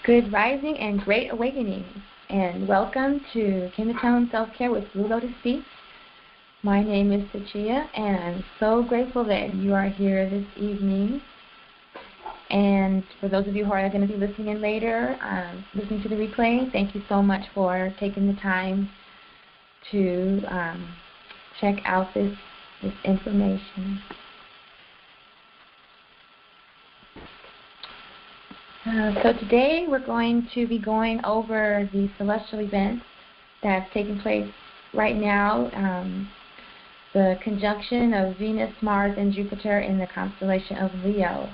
Good rising and great awakening, and welcome to KemeTones Self-Care with Blue Lotus Speaks. My name is Sachia, and I'm so grateful that you are here this evening. And for those of you who are going to be listening in later, listening to the replay, thank you so much for taking the time to check out this information. So today we're going to be going over the celestial events that's taking place right now, the conjunction of Venus, Mars, and Jupiter in the constellation of Leo.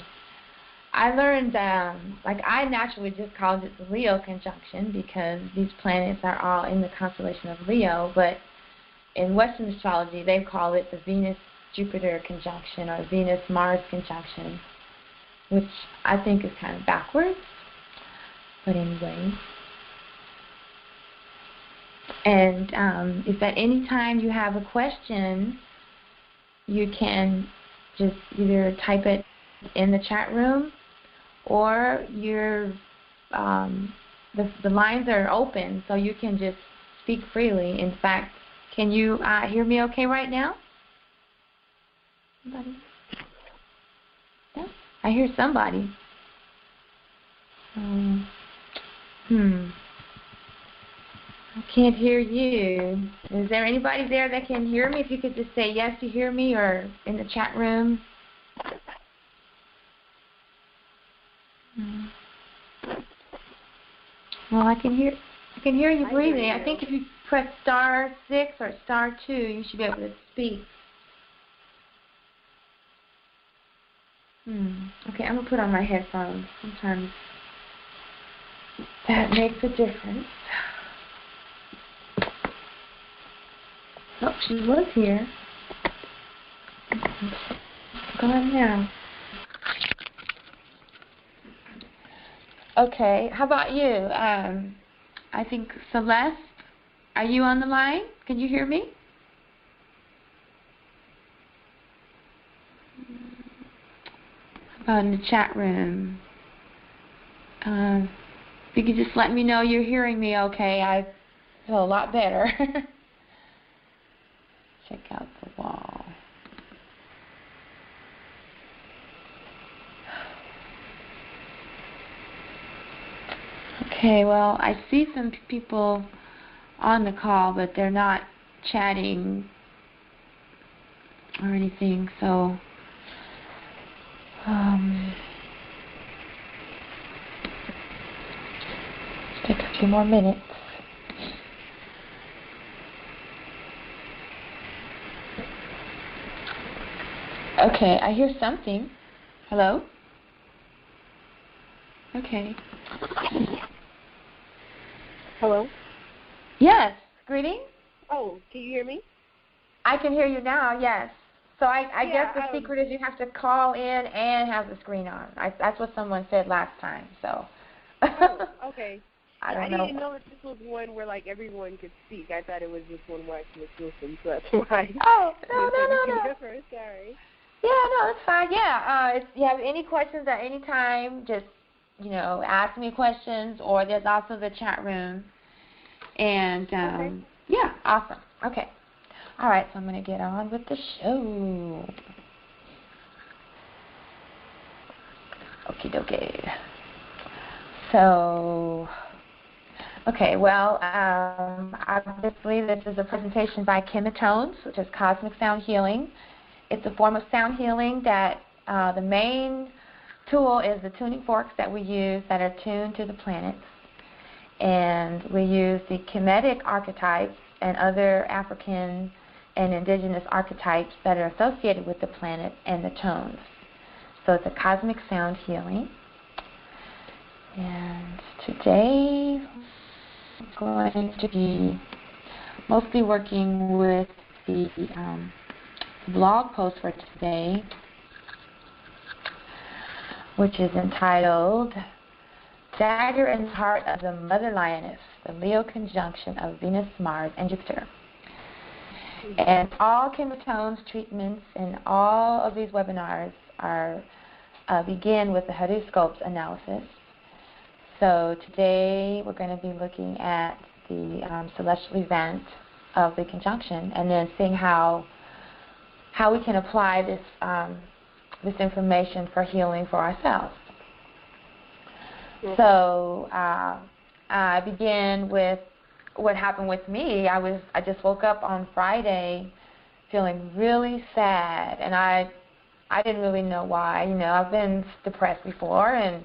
I learned, I naturally just called it the Leo conjunction because these planets are all in the constellation of Leo, but in Western astrology they call it the Venus-Jupiter conjunction or Venus-Mars conjunction, which I think is kind of backwards, but anyway. And if at any time you have a question, you can just either type it in the chat room, or the lines are open, so you can just speak freely. In fact, can you hear me okay right now? Somebody? Yeah? I hear somebody. I can't hear you. Is there anybody there that can hear me? If you could just say yes, you hear me, or in the chat room. Well, I can hear you breathing. I think if you press *6 or *2, you should be able to speak. Okay, I'm going to put on my headphones. Sometimes that makes a difference. Oh, she was here. Gone now. Okay, how about you? I think Celeste, are you on the line? Can you hear me? In the chat room. If you could just let me know you're hearing me okay, I feel a lot better. Check out the wall. Okay, well, I see some people on the call, but they're not chatting or anything, so let's take a few more minutes. Okay, I hear something. Hello? Okay. Hello? Yes. Greetings. Oh, can you hear me? I can hear you now, yes. So I guess the secret is you have to call in and have the screen on. That's what someone said last time, so. Oh, okay. I didn't know that this was one where, everyone could speak. I thought it was just one where I could listen, so that's why. Oh, no. Sorry. Yeah, no, it's fine. Yeah, if you have any questions at any time, just, ask me questions, or there's also the chat room. And, okay. Yeah, awesome. Okay. All right, so I'm going to get on with the show. Okie dokie. So, okay, well, obviously this is a presentation by KemeTones, which is Cosmic Sound Healing. It's a form of sound healing that the main tool is the tuning forks that we use that are tuned to the planets. And we use the Kemetic archetypes and other African and indigenous archetypes that are associated with the planet and the tones. So it's a cosmic sound healing. And today I'm going to be mostly working with the blog post for today, which is entitled Dagger in the Heart of the Mother Lioness, the Leo conjunction of Venus, Mars, and Jupiter. And all KemeTones treatments and all of these webinars are begin with the horoscopes analysis. So today we're going to be looking at the celestial event of the conjunction, and then seeing how we can apply this information for healing for ourselves. So I begin with what happened with me. I just woke up on Friday feeling really sad, and I didn't really know why. I've been depressed before, and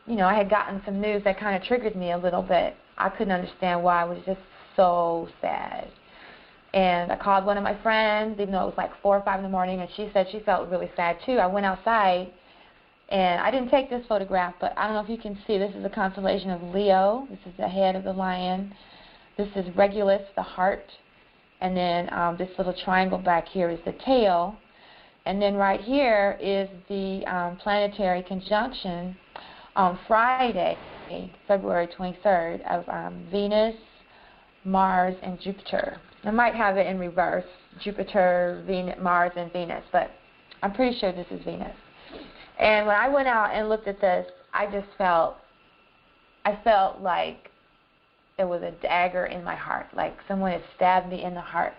I had gotten some news that kind of triggered me a little bit. I couldn't understand why. I was just so sad. And I called one of my friends, even though it was like 4 or 5 in the morning, and she said she felt really sad too. I went outside, and I didn't take this photograph, but I don't know if you can see. This is a constellation of Leo. This is the head of the lion. This is Regulus, the heart. And then this little triangle back here is the tail. And then right here is the planetary conjunction on Friday, February 23rd, of Venus, Mars, and Jupiter. I might have it in reverse, Jupiter, Venus, Mars, and Venus, but I'm pretty sure this is Venus. And when I went out and looked at this, I felt like there was a dagger in my heart, like someone had stabbed me in the heart.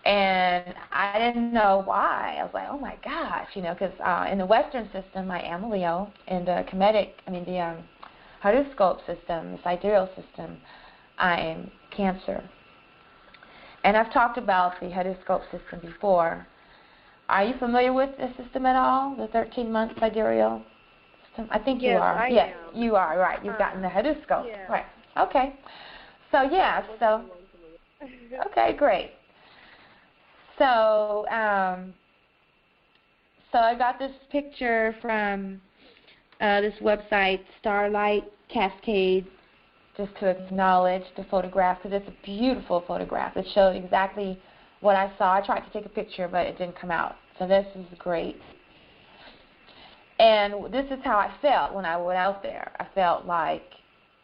And I didn't know why. I was like, oh my gosh, because in the Western system, I am a Leo. In the the horoscope system, the sidereal system, I am Cancer. And I've talked about the horoscope system before. Are you familiar with the system at all, the 13-month sidereal system? I think you are. Yes, you are, right. You've gotten the horoscope. Yeah. Right. Okay. So, okay, great. So, so I got this picture from this website, Starlight Cascade, just to acknowledge the photograph, because it's a beautiful photograph. It showed exactly what I saw. I tried to take a picture, but it didn't come out. So this is great. And this is how I felt when I went out there. I felt like,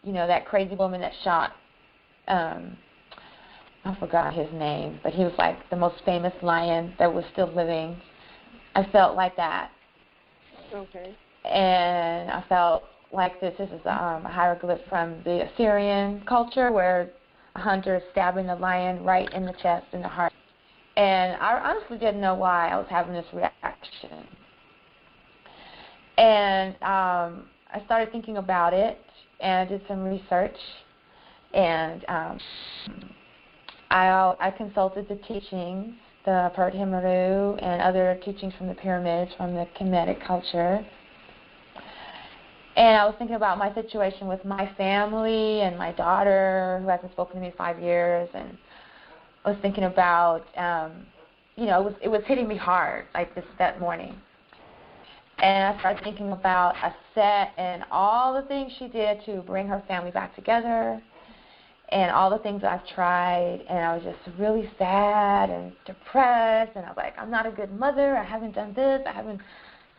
that crazy woman that shot, I forgot his name, but he was like the most famous lion that was still living. I felt like that. Okay. And I felt like this is a hieroglyph from the Assyrian culture, where a hunter is stabbing a lion right in the chest, in the heart. And I honestly didn't know why I was having this reaction. And I started thinking about it, and I did some research, and I consulted the teachings, the Pert Himeru, and other teachings from the pyramids, from the Kemetic culture. And I was thinking about my situation with my family and my daughter, who hasn't spoken to me in 5 years, and I was thinking about, it was hitting me hard, like that morning. And I started thinking about Aset and all the things she did to bring her family back together, and all the things I've tried, and I was just really sad and depressed, and I was like, I'm not a good mother, I haven't done this, I haven't,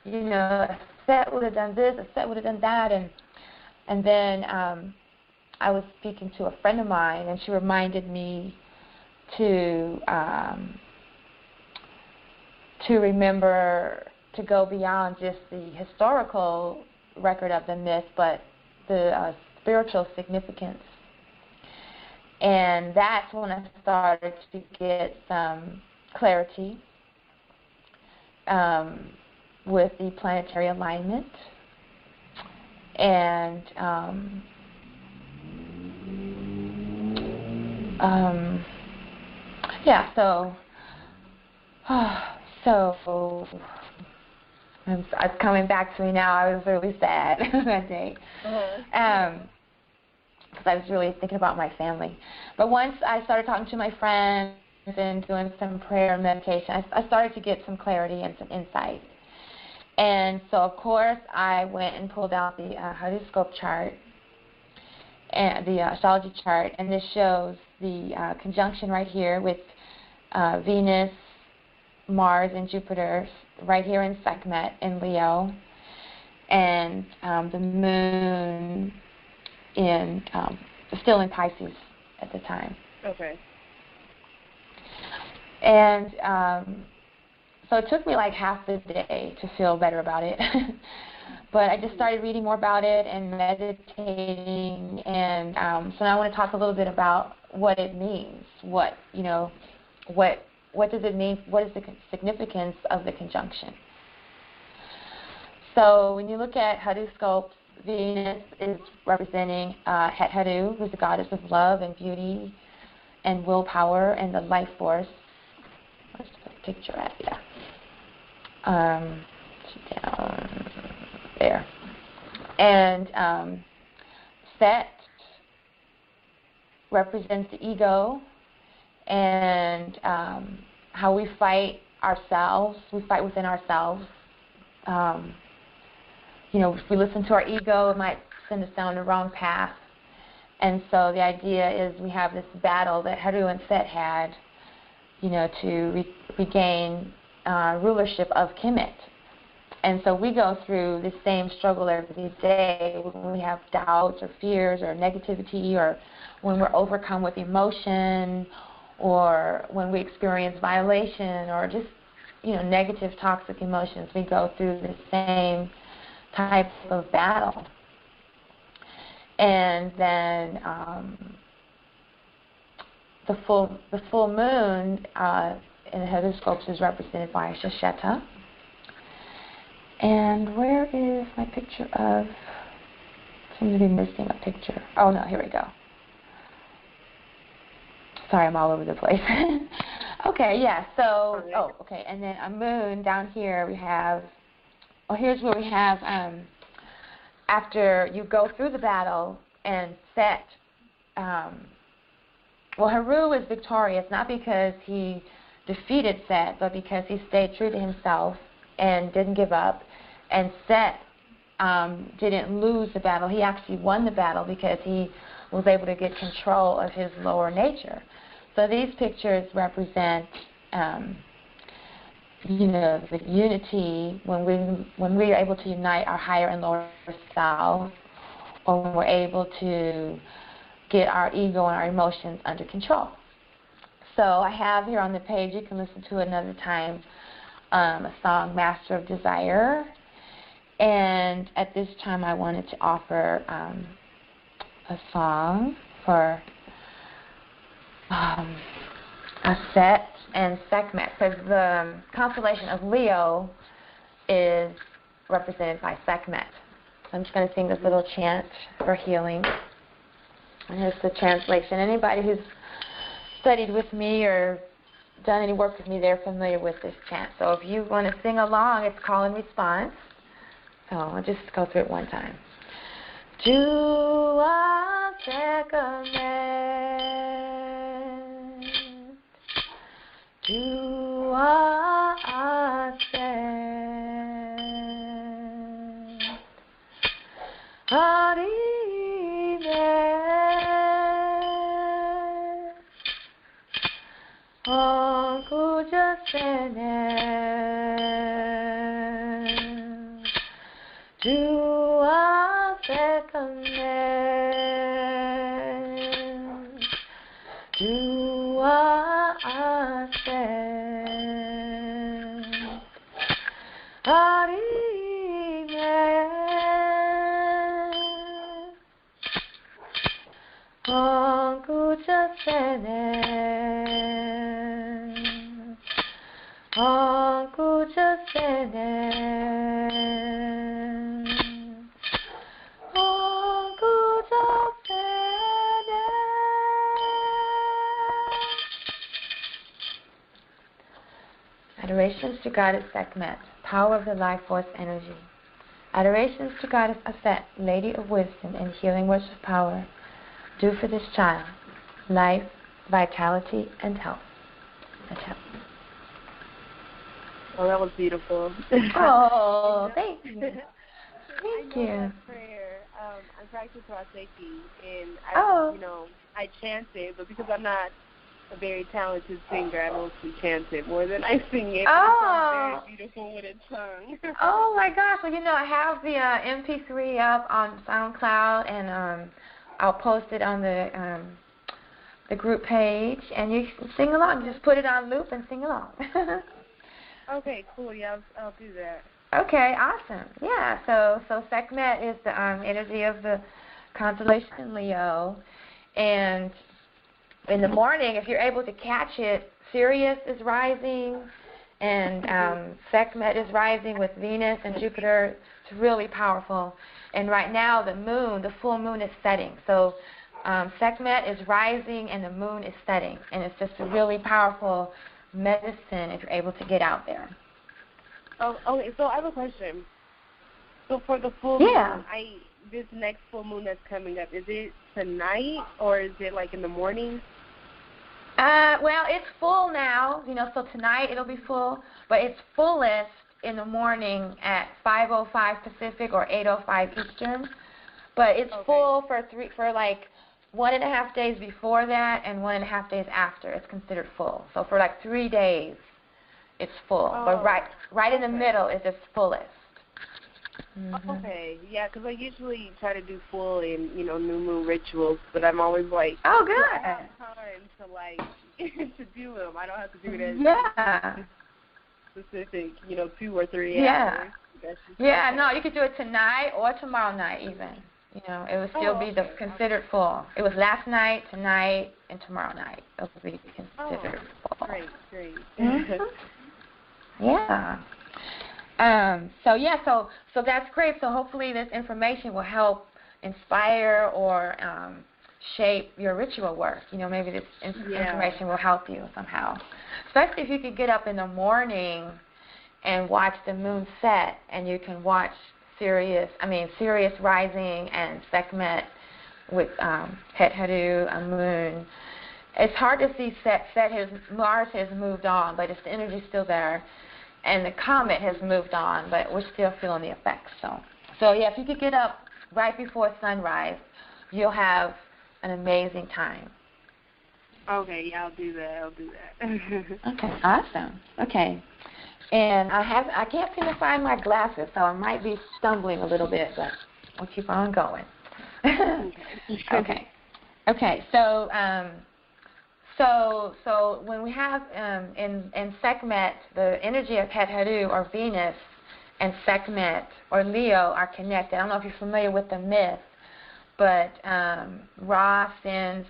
Aset would have done this, Aset would have done that, and then I was speaking to a friend of mine, and she reminded me to remember to go beyond just the historical record of the myth, but the spiritual significance. And that's when I started to get some clarity with the planetary alignment. And so it's coming back to me now. I was really sad that day. Because I was really thinking about my family. But once I started talking to my friends and doing some prayer and meditation, I started to get some clarity and some insight. And so, of course, I went and pulled out the horoscope chart, and the astrology chart, and this shows the conjunction right here with Venus, Mars, and Jupiter right here in Sekhmet in Leo, and the moon still in Pisces at the time. Okay. And so it took me like half the day to feel better about it. But I just started reading more about it and meditating, and so now I want to talk a little bit about what it means. What does it mean? What is the significance of the conjunction? So when you look at horoscopes, Venus is representing Het Heru, who's the goddess of love and beauty and willpower and the life force. Let's put a picture at down there. And Set represents the ego and how we fight ourselves. We fight within ourselves. If we listen to our ego, it might send us down the wrong path. And so the idea is we have this battle that Heru and Set had, to regain rulership of Kemet. And so we go through the same struggle every day when we have doubts or fears or negativity, or when we're overcome with emotion, or when we experience violation or just, negative toxic emotions. We go through the same type of battle. And then the full moon in the horoscopes is represented by Shasheta. And where is my picture of? Seems to be missing a picture. Oh no, here we go. Sorry, I'm all over the place. Okay, yeah. So, okay, and then a moon down here. We have. Well, here's where we have. After you go through the battle and Set. Heru is victorious not because he defeated Set, but because he stayed true to himself and didn't give up. And Set didn't lose the battle. He actually won the battle because he was able to get control of his lower nature. So these pictures represent, the unity when we are able to unite our higher and lower self, or when we're able to get our ego and our emotions under control. So I have here on the page, you can listen to another time, a song, Master of Desire. And at this time I wanted to offer a song for Set and Sekhmet, because the constellation of Leo is represented by Sekhmet. So I'm just going to sing this little chant for healing. And here's the translation. Anybody who's studied with me or done any work with me, they're familiar with this chant. So if you want to sing along, it's call and response. So I'll just go through it one time. Jua Sekhmet, Jua Sekhmet, Harimet, Ankuja Senet, Jua Sekhmet, Jua Sekhmet, Harimet, Ankuja Senet, Ankuja Senet, Ankuja Senet. Adorations to Goddess Sekhmet, power of the life force energy. Adorations to Goddess Aset, Lady of Wisdom and healing words of power. Do for this child life, vitality, and health. Oh, that was beautiful. Oh, thank you. Thank you. That prayer. I practice Raseki, and I chant it, but because I'm not a very talented singer, I mostly chant it more than I sing it. Oh. It's very beautiful when it's sung. Oh my gosh! Well, I have the MP3 up on SoundCloud, and I'll post it on the group page, and you can sing along. Just put it on loop and sing along. Okay, cool. Yeah, I'll do that. Okay, awesome. Yeah, so Sekhmet is the energy of the constellation Leo, and in the morning, if you're able to catch it, Sirius is rising, and Sekhmet is rising with Venus and Jupiter. It's really powerful. And right now, the full moon is setting. So Sekhmet is rising and the moon is setting, and it's just a really powerful medicine if you're able to get out there. Oh, okay. So I have a question. So for the full moon, this next full moon that's coming up, is it tonight or is it like in the morning? Well, it's full now, so tonight it'll be full, but it's fullest in the morning at 5:05 Pacific or 8:05 Eastern. But it's full for like 1.5 days before that and 1.5 days after. It's considered full. So for like 3 days, it's full. But right in the middle is its fullest. Mm-hmm. Okay, yeah, because I usually try to do full in, new moon rituals, but I'm always like, oh, good. I have time to, like, to do them. I don't have to do it as specific, 2 or 3 hours. Yeah, no, you could do it tonight or tomorrow night even. It would still be considered full. It was last night, tonight, and tomorrow night. It would be considered full. Great. Mm-hmm. Yeah. So that's great. So hopefully this information will help inspire or shape your ritual work. Maybe this information will help you somehow. Especially if you could get up in the morning and watch the moon set, and you can watch Sirius rising and Sekhmet with Het Haru, a moon. It's hard to see Mars has moved on, but the energy's still there. And the comet has moved on, but we're still feeling the effects. So yeah, if you could get up right before sunrise, you'll have an amazing time. Okay, yeah, I'll do that. Okay, awesome. Okay, and I can't seem to find my glasses, so I might be stumbling a little bit, but we'll keep on going. Okay. So when we have in Sekhmet, the energy of Het Haru or Venus and Sekhmet or Leo are connected. I don't know if you're familiar with the myth, but Ra sends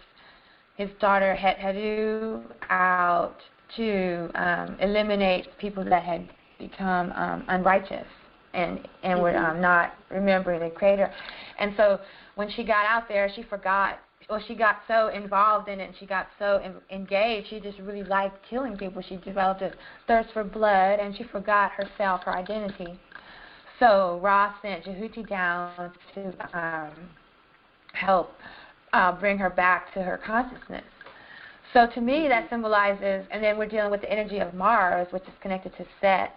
his daughter Het Haru out to eliminate people that had become unrighteous and were not remembering the Creator. And so when she got out there, she got so involved in it, and she got so engaged, she just really liked killing people. She developed a thirst for blood, and she forgot herself, her identity. So Ra sent Jehuti down to help bring her back to her consciousness. So to me, that symbolizes, and then we're dealing with the energy of Mars, which is connected to Set,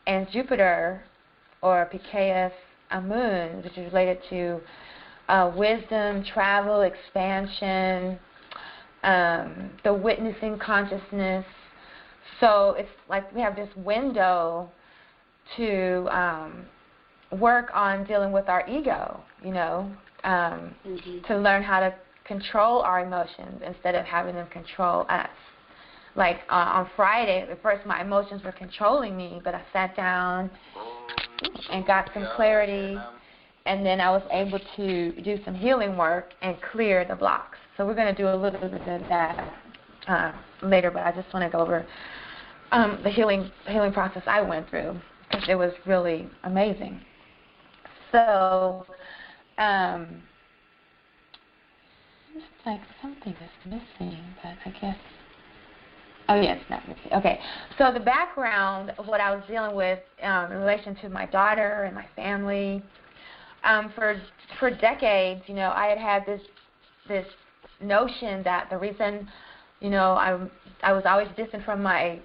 and Jupiter, or Pikaeus Amun, which is related to wisdom, travel, expansion, the witnessing consciousness. So it's like we have this window to work on dealing with our ego, to learn how to control our emotions instead of having them control us. Like on Friday, at first my emotions were controlling me, but I sat down and got some clarity, and then I was able to do some healing work and clear the blocks. So we're going to do a little bit of that later, but I just want to go over the healing process I went through, because it was really amazing. So it's like something is missing, but I guess. Oh, yes, not missing. Okay, so the background of what I was dealing with in relation to my daughter and my family, for decades, I had this notion that the reason, I was always distant from my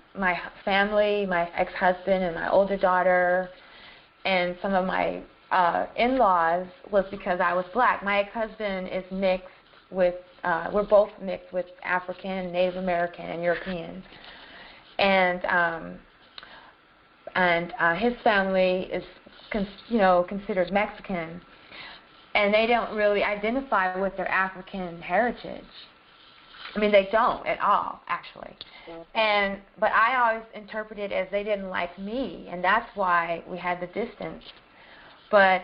family, my ex-husband and my older daughter, and some of my in-laws was because I was black. My ex-husband is mixed with, we're both mixed with African, Native American, and European. And his family is, considered Mexican, and they don't really identify with their African heritage. I mean, they don't at all, actually. But I always interpreted it as they didn't like me, and that's why we had the distance. But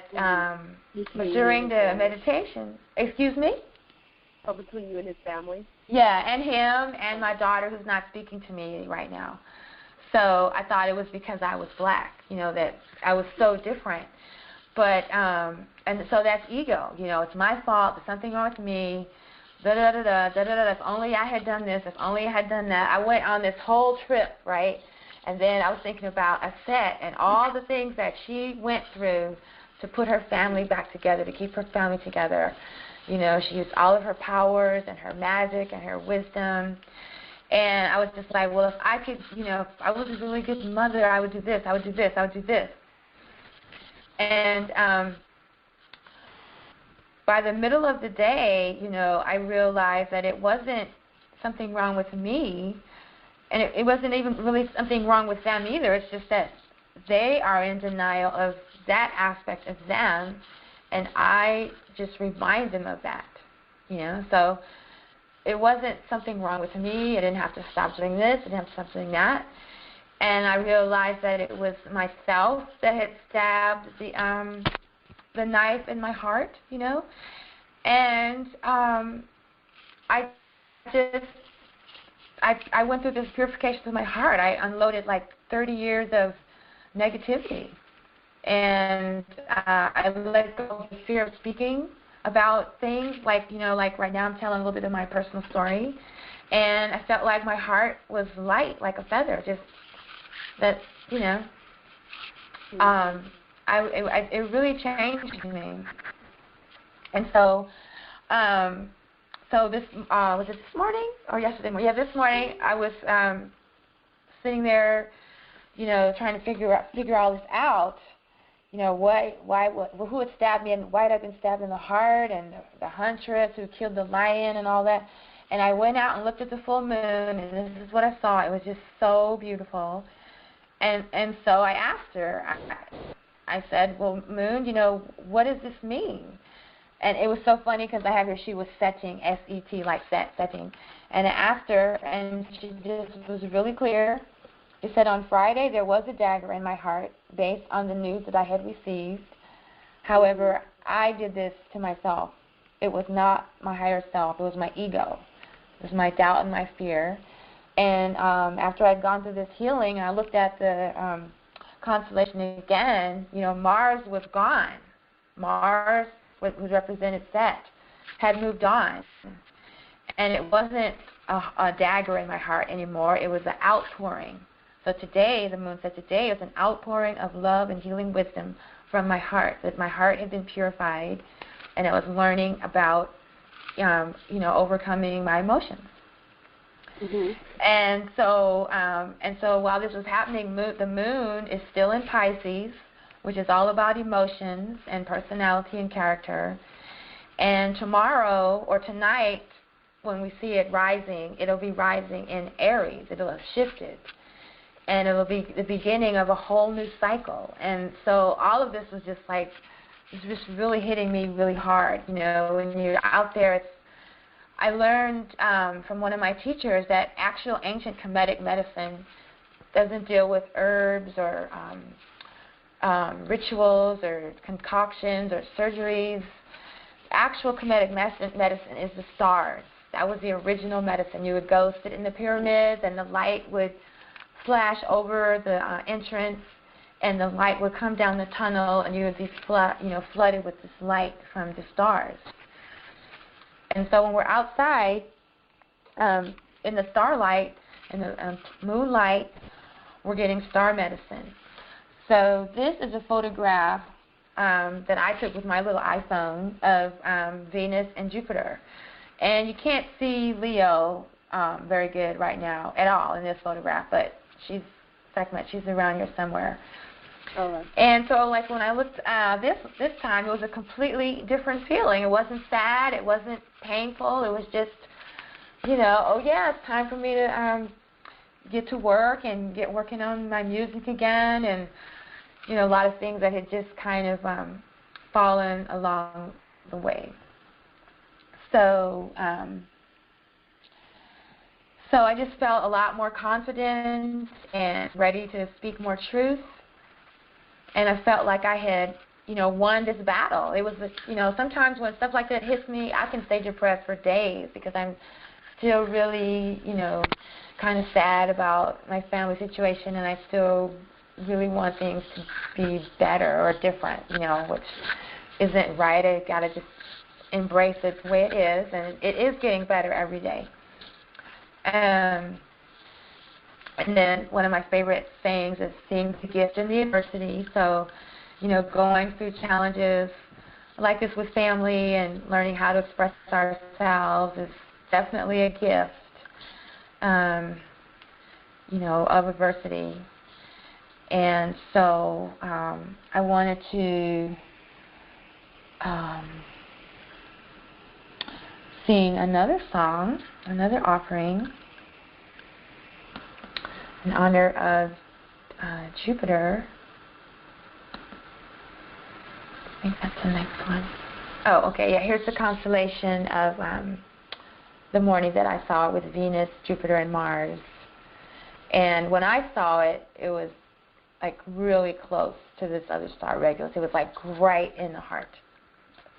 during the meditation, excuse me? Oh, between you and his family? Yeah, and him and my daughter who's not speaking to me right now. So I thought it was because I was black, that I was so different. But, and so that's ego, it's my fault, there's something wrong with me, if only I had done this, if only I had done that. I went on this whole trip, right? And then I was thinking about Aset and all the things that she went through to put her family back together, to keep her family together. She used all of her powers and her magic and her wisdom. And I was just like, well, if I could, if I was a really good mother, I would do this, I would do this, I would do this. And by the middle of the day, I realized that it wasn't something wrong with me, and it wasn't even really something wrong with them either. It's just that they are in denial of that aspect of them, and I just remind them of that, So it wasn't something wrong with me. I didn't have to stop doing this. I didn't have to stop doing that. And I realized that it was myself that had stabbed the knife in my heart, And I went through this purification of my heart. I unloaded like 30 years of negativity. And I let go of the fear of speaking about things, like right now I'm telling a little bit of my personal story. And I felt like my heart was light, like a feather, just that, it really changed me. And so, this, was it this morning or yesterday morning? Yeah, this morning I was sitting there, trying to figure all this out. Who had stabbed me, and why had I been stabbed in the heart, and the huntress who killed the lion and all that. And I went out and looked at the full moon, and this is what I saw. It was just so beautiful. And so I asked her, I said, well, Moon, what does this mean? And it was so funny because I have her, she was setting, S-E-T, like setting. And I asked her, and she just was really clear. It said, on Friday there was a dagger in my heart based on the news that I had received. However, I did this to myself. It was not my higher self. It was my ego. It was my doubt and my fear. And after I'd gone through this healing, I looked at the constellation again. Mars was gone. Mars, who represented Set, had moved on. And it wasn't a dagger in my heart anymore. It was an outpouring. So today, the moon said today, was an outpouring of love and healing wisdom from my heart, that my heart had been purified, and I was learning about, overcoming my emotions. Mm-hmm. And so while this was happening, the moon is still in Pisces, which is all about emotions and personality and character. And tomorrow or tonight, when we see it rising, it'll be rising in Aries. It'll have shifted. And it will be the beginning of a whole new cycle. And so all of this was just like, it's just really hitting me really hard. When you're out there, I learned from one of my teachers that actual ancient Kemetic medicine doesn't deal with herbs or rituals or concoctions or surgeries. Actual Kemetic medicine is the stars. That was the original medicine. You would go sit in the pyramids, and the light would flash over the entrance, and the light would come down the tunnel, and you would be flooded with this light from the stars. And so when we're outside in the starlight and the moonlight, we're getting star medicine. So this is a photograph that I took with my little iPhone of Venus and Jupiter. And you can't see Leo very good right now at all in this photograph, but she's around here somewhere. Oh. And so, like, when I looked this time, it was a completely different feeling. It wasn't sad. It wasn't painful. It was just, oh, yeah, it's time for me to get to work and get working on my music again, and, a lot of things that had just kind of fallen along the way. So So I just felt a lot more confident and ready to speak more truth. And I felt like I had, won this battle. It was, sometimes when stuff like that hits me, I can stay depressed for days because I'm still really, kind of sad about my family situation, and I still really want things to be better or different, which isn't right. I got to just embrace it the way it is, and it is getting better every day. And then one of my favorite sayings is seeing the gift in the adversity. So, going through challenges like this with family and learning how to express ourselves is definitely a gift, of adversity. And so I wanted to sing another song, another offering, in honor of Jupiter. I think that's the next one. Oh, okay, yeah, here's the constellation of the morning that I saw it with Venus, Jupiter, and Mars. And when I saw it, it was like really close to this other star, Regulus. It was like right in the heart.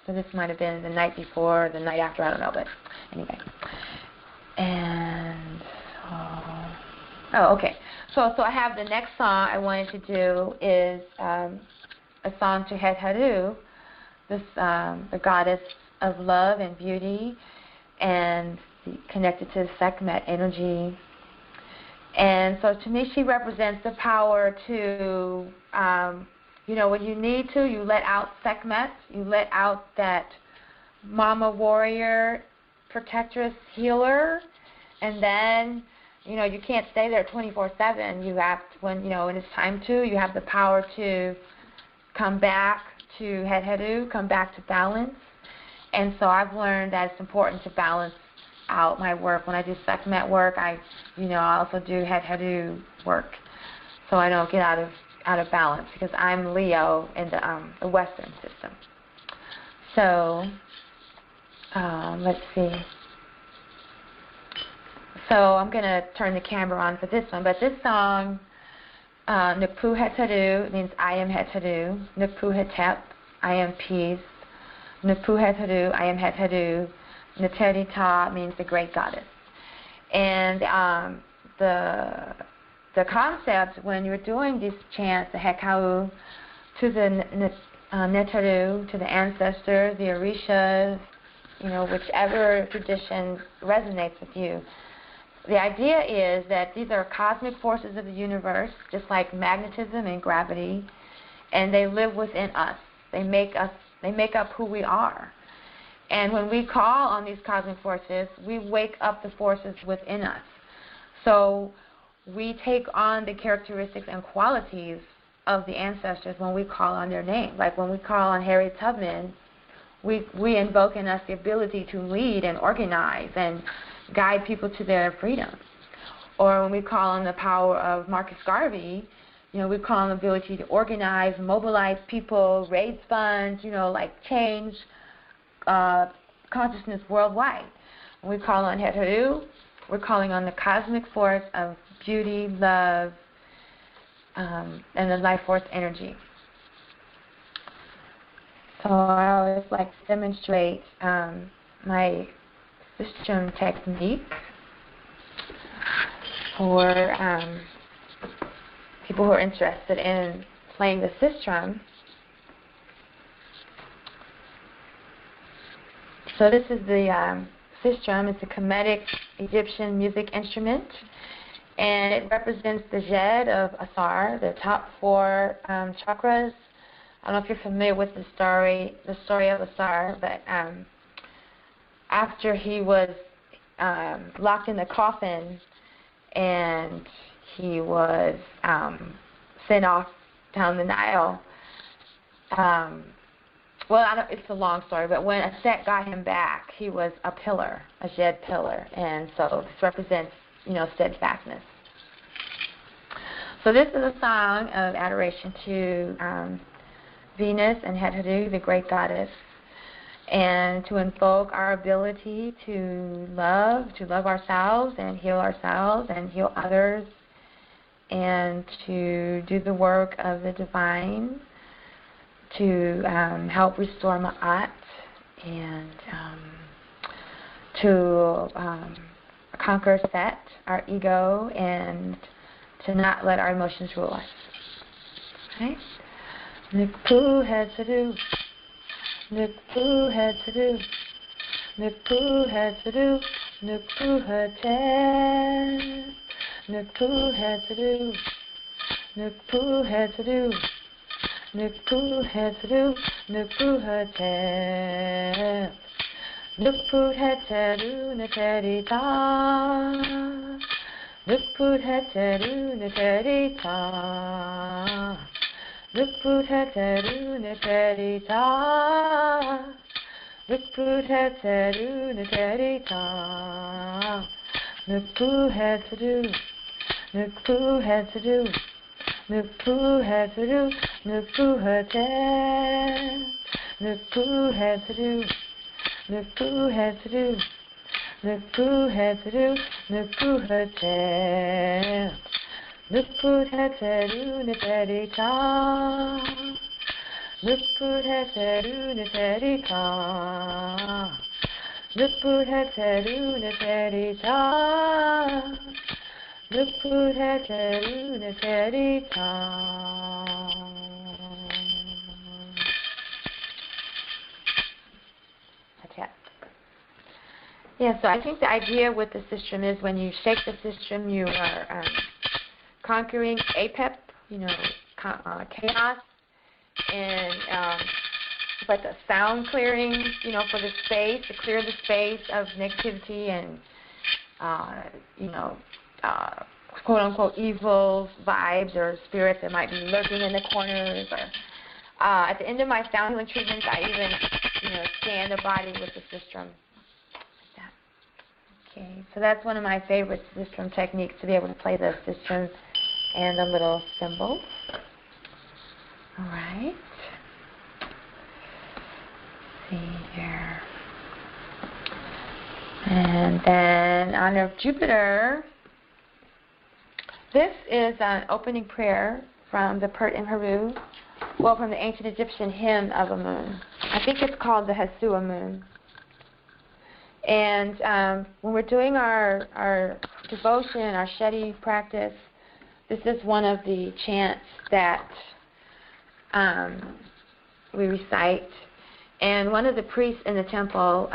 So this might have been the night before, the night after, I don't know, but anyway. And okay. So I have the next song I wanted to do is a song to Het Haru, this the goddess of love and beauty, and connected to the Sekhmet energy. And so to me, she represents the power to, when you need to, you let out Sekhmet, you let out that mama warrior, protectress, healer, and then, you can't stay there 24/7. You have to, when it's time to, you have the power to come back to Het Haru, come back to balance. And so I've learned that it's important to balance out my work. When I do Sekhmet work, I also do Het Haru work, so I don't get out of balance because I'm Leo in the Western system. So let's see. So I'm going to turn the camera on for this one, but this song, Nukpu Het Haru, means I am Het Haru. Nukpu Hetep, I am peace. Nukpu Het Haru, I am Het Haru. Neterita means the great goddess. And the concept when you're doing these chants, the Hekau, to the Neteru, to the ancestors, the Orishas, whichever tradition resonates with you. The idea is that these are cosmic forces of the universe, just like magnetism and gravity, and they live within us. They make up who we are. And when we call on these cosmic forces, we wake up the forces within us. So we take on the characteristics and qualities of the ancestors when we call on their name. Like when we call on Harriet Tubman, we invoke in us the ability to lead and organize and guide people to their freedom. Or when we call on the power of Marcus Garvey, we call on the ability to organize, mobilize people, raise funds, change consciousness worldwide. When we call on Het Haru, we're calling on the cosmic force of beauty, love, and the life force energy. So I always like to demonstrate my sistrum technique for people who are interested in playing the sistrum. So this is the sistrum. It's a Kemetic Egyptian music instrument, and it represents the Jed of Asar, the top four chakras. I don't know if you're familiar with the story of Asar, but after he was locked in the coffin and he was sent off down the Nile. It's a long story, but when Aset got him back, he was a pillar, a Jed pillar, and so this represents, steadfastness. So this is a song of adoration to Venus and Het Haru, the great goddess. and to invoke our ability to love ourselves and heal others, and to do the work of the divine to help restore Ma'at, and to conquer Set, our ego, and to not let our emotions rule us. Okay? Nukpu had to do. Nukpu had to do. Nukpu had to do. Nukpu had to. Nukpu had to do. Nukpu had to do. Nukpu had to do. Nukpu had to. Nukpu had to do. Nateri ta. Nukpu had to do. Nateri ta. Nukpu had to do. Nateri ta. Nukpu had to do. Nateri ta. Nukpu had to do. Nukpu had to do. Nukpu had to do. Nukpu had to. Nukpu had to do. Nukpu had to do. Nukpu had to do. Nukpu had to. Nukpu had to do. Nateri ta. Nukpu had to do. Nateri ta. Nukpu had to do. Nateri ta. Nukpu had to do. Nateri ta. Yeah, so I think the idea with the system is when you shake the system, you are conquering APEP, chaos, and it's like a sound clearing, for the space, to clear the space of negativity and, quote-unquote evil vibes or spirits that might be lurking in the corners. Or at the end of my sound healing treatments, I even, scan the body with the system. Okay, so that's one of my favorite system techniques, to be able to play the system and the little symbols. All right. Let's see here. And then honor of Jupiter. This is an opening prayer from the Pert and Heru, from the ancient Egyptian hymn of a moon. I think it's called the Hasua moon. And when we're doing our devotion, our Shedi practice, this is one of the chants that we recite. And one of the priests in the temple,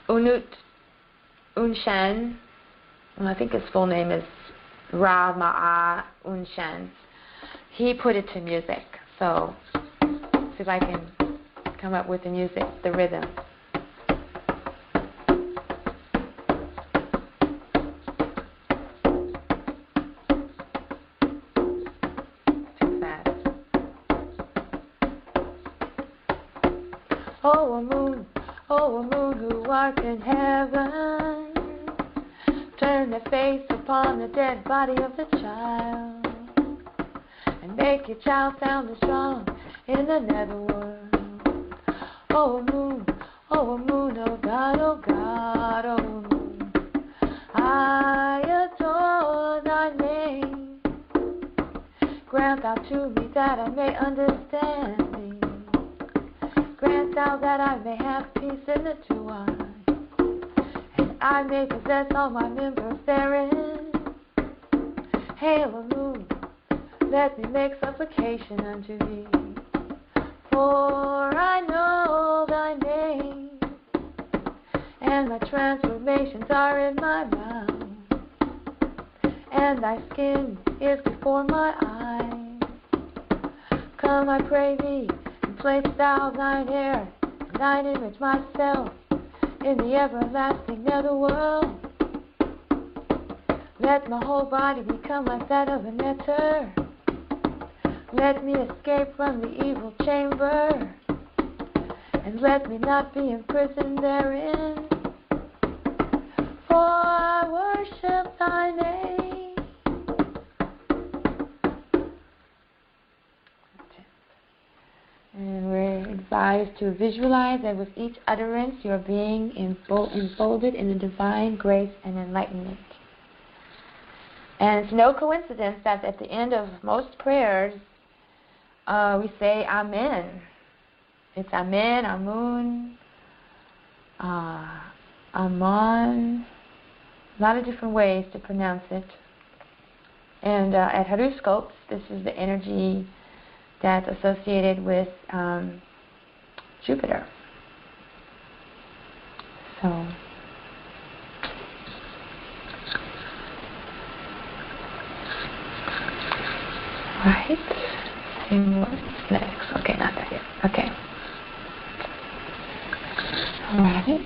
Unut Unshen, I think his full name is Ra Ma'a Unshen, he put it to music. So see if I can come up with the music, the rhythm. Oh, a moon who art in heaven, turn the face upon the dead body of the child, and make your child sound and strong in the netherworld. Oh, a moon, oh God, oh God, oh moon, I adore thy name. Grant thou to me that I may understand thee. Grant thou that I may have peace in the two eyes, and I may possess all my members therein. Hail, a moon, let me make supplication unto thee. For I know thy name, and thy transformations are in my mouth, and thy skin is before my eyes. Come, I pray thee, place thou thine air, and thine image myself, in the everlasting netherworld. Let my whole body become like that of a netter. Let me escape from the evil chamber, and let me not be imprisoned therein. For I worship thy name. And we're advised to visualize that with each utterance you are being enfolded in the divine grace and enlightenment. And it's no coincidence that at the end of most prayers we say Amen. It's Amen, Amun, Aman, a lot of different ways to pronounce it. And at horoscopes, this is the energy that's associated with Jupiter. So, right. And what's next? Okay, not that yet. Okay. All right.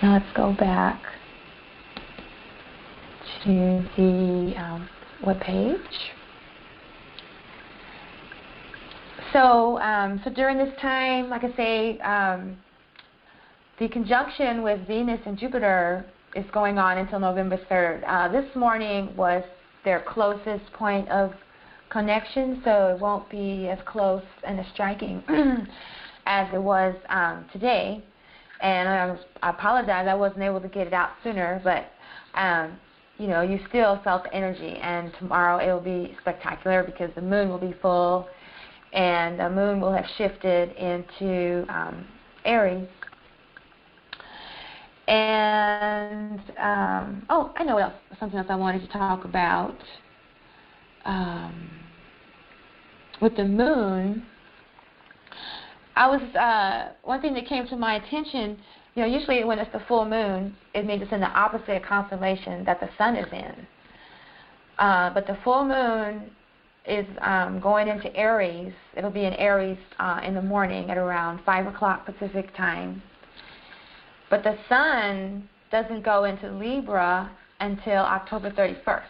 Now let's go back to the web page. So during this time, like I say, the conjunction with Venus and Jupiter is going on until November 3rd. This morning was their closest point of connection, so it won't be as close and as striking as it was today. And I apologize, I wasn't able to get it out sooner, but you know, you still felt the energy, and tomorrow it will be spectacular because the moon will be full, and the moon will have shifted into Aries. And oh, I know what else, something else I wanted to talk about. With the moon, I was one thing that came to my attention. You know, usually when it's the full moon, it means it's in the opposite constellation that the sun is in. But the full moon is going into Aries. It'll be in Aries in the morning at around 5 o'clock Pacific time. But the sun doesn't go into Libra until October 31st.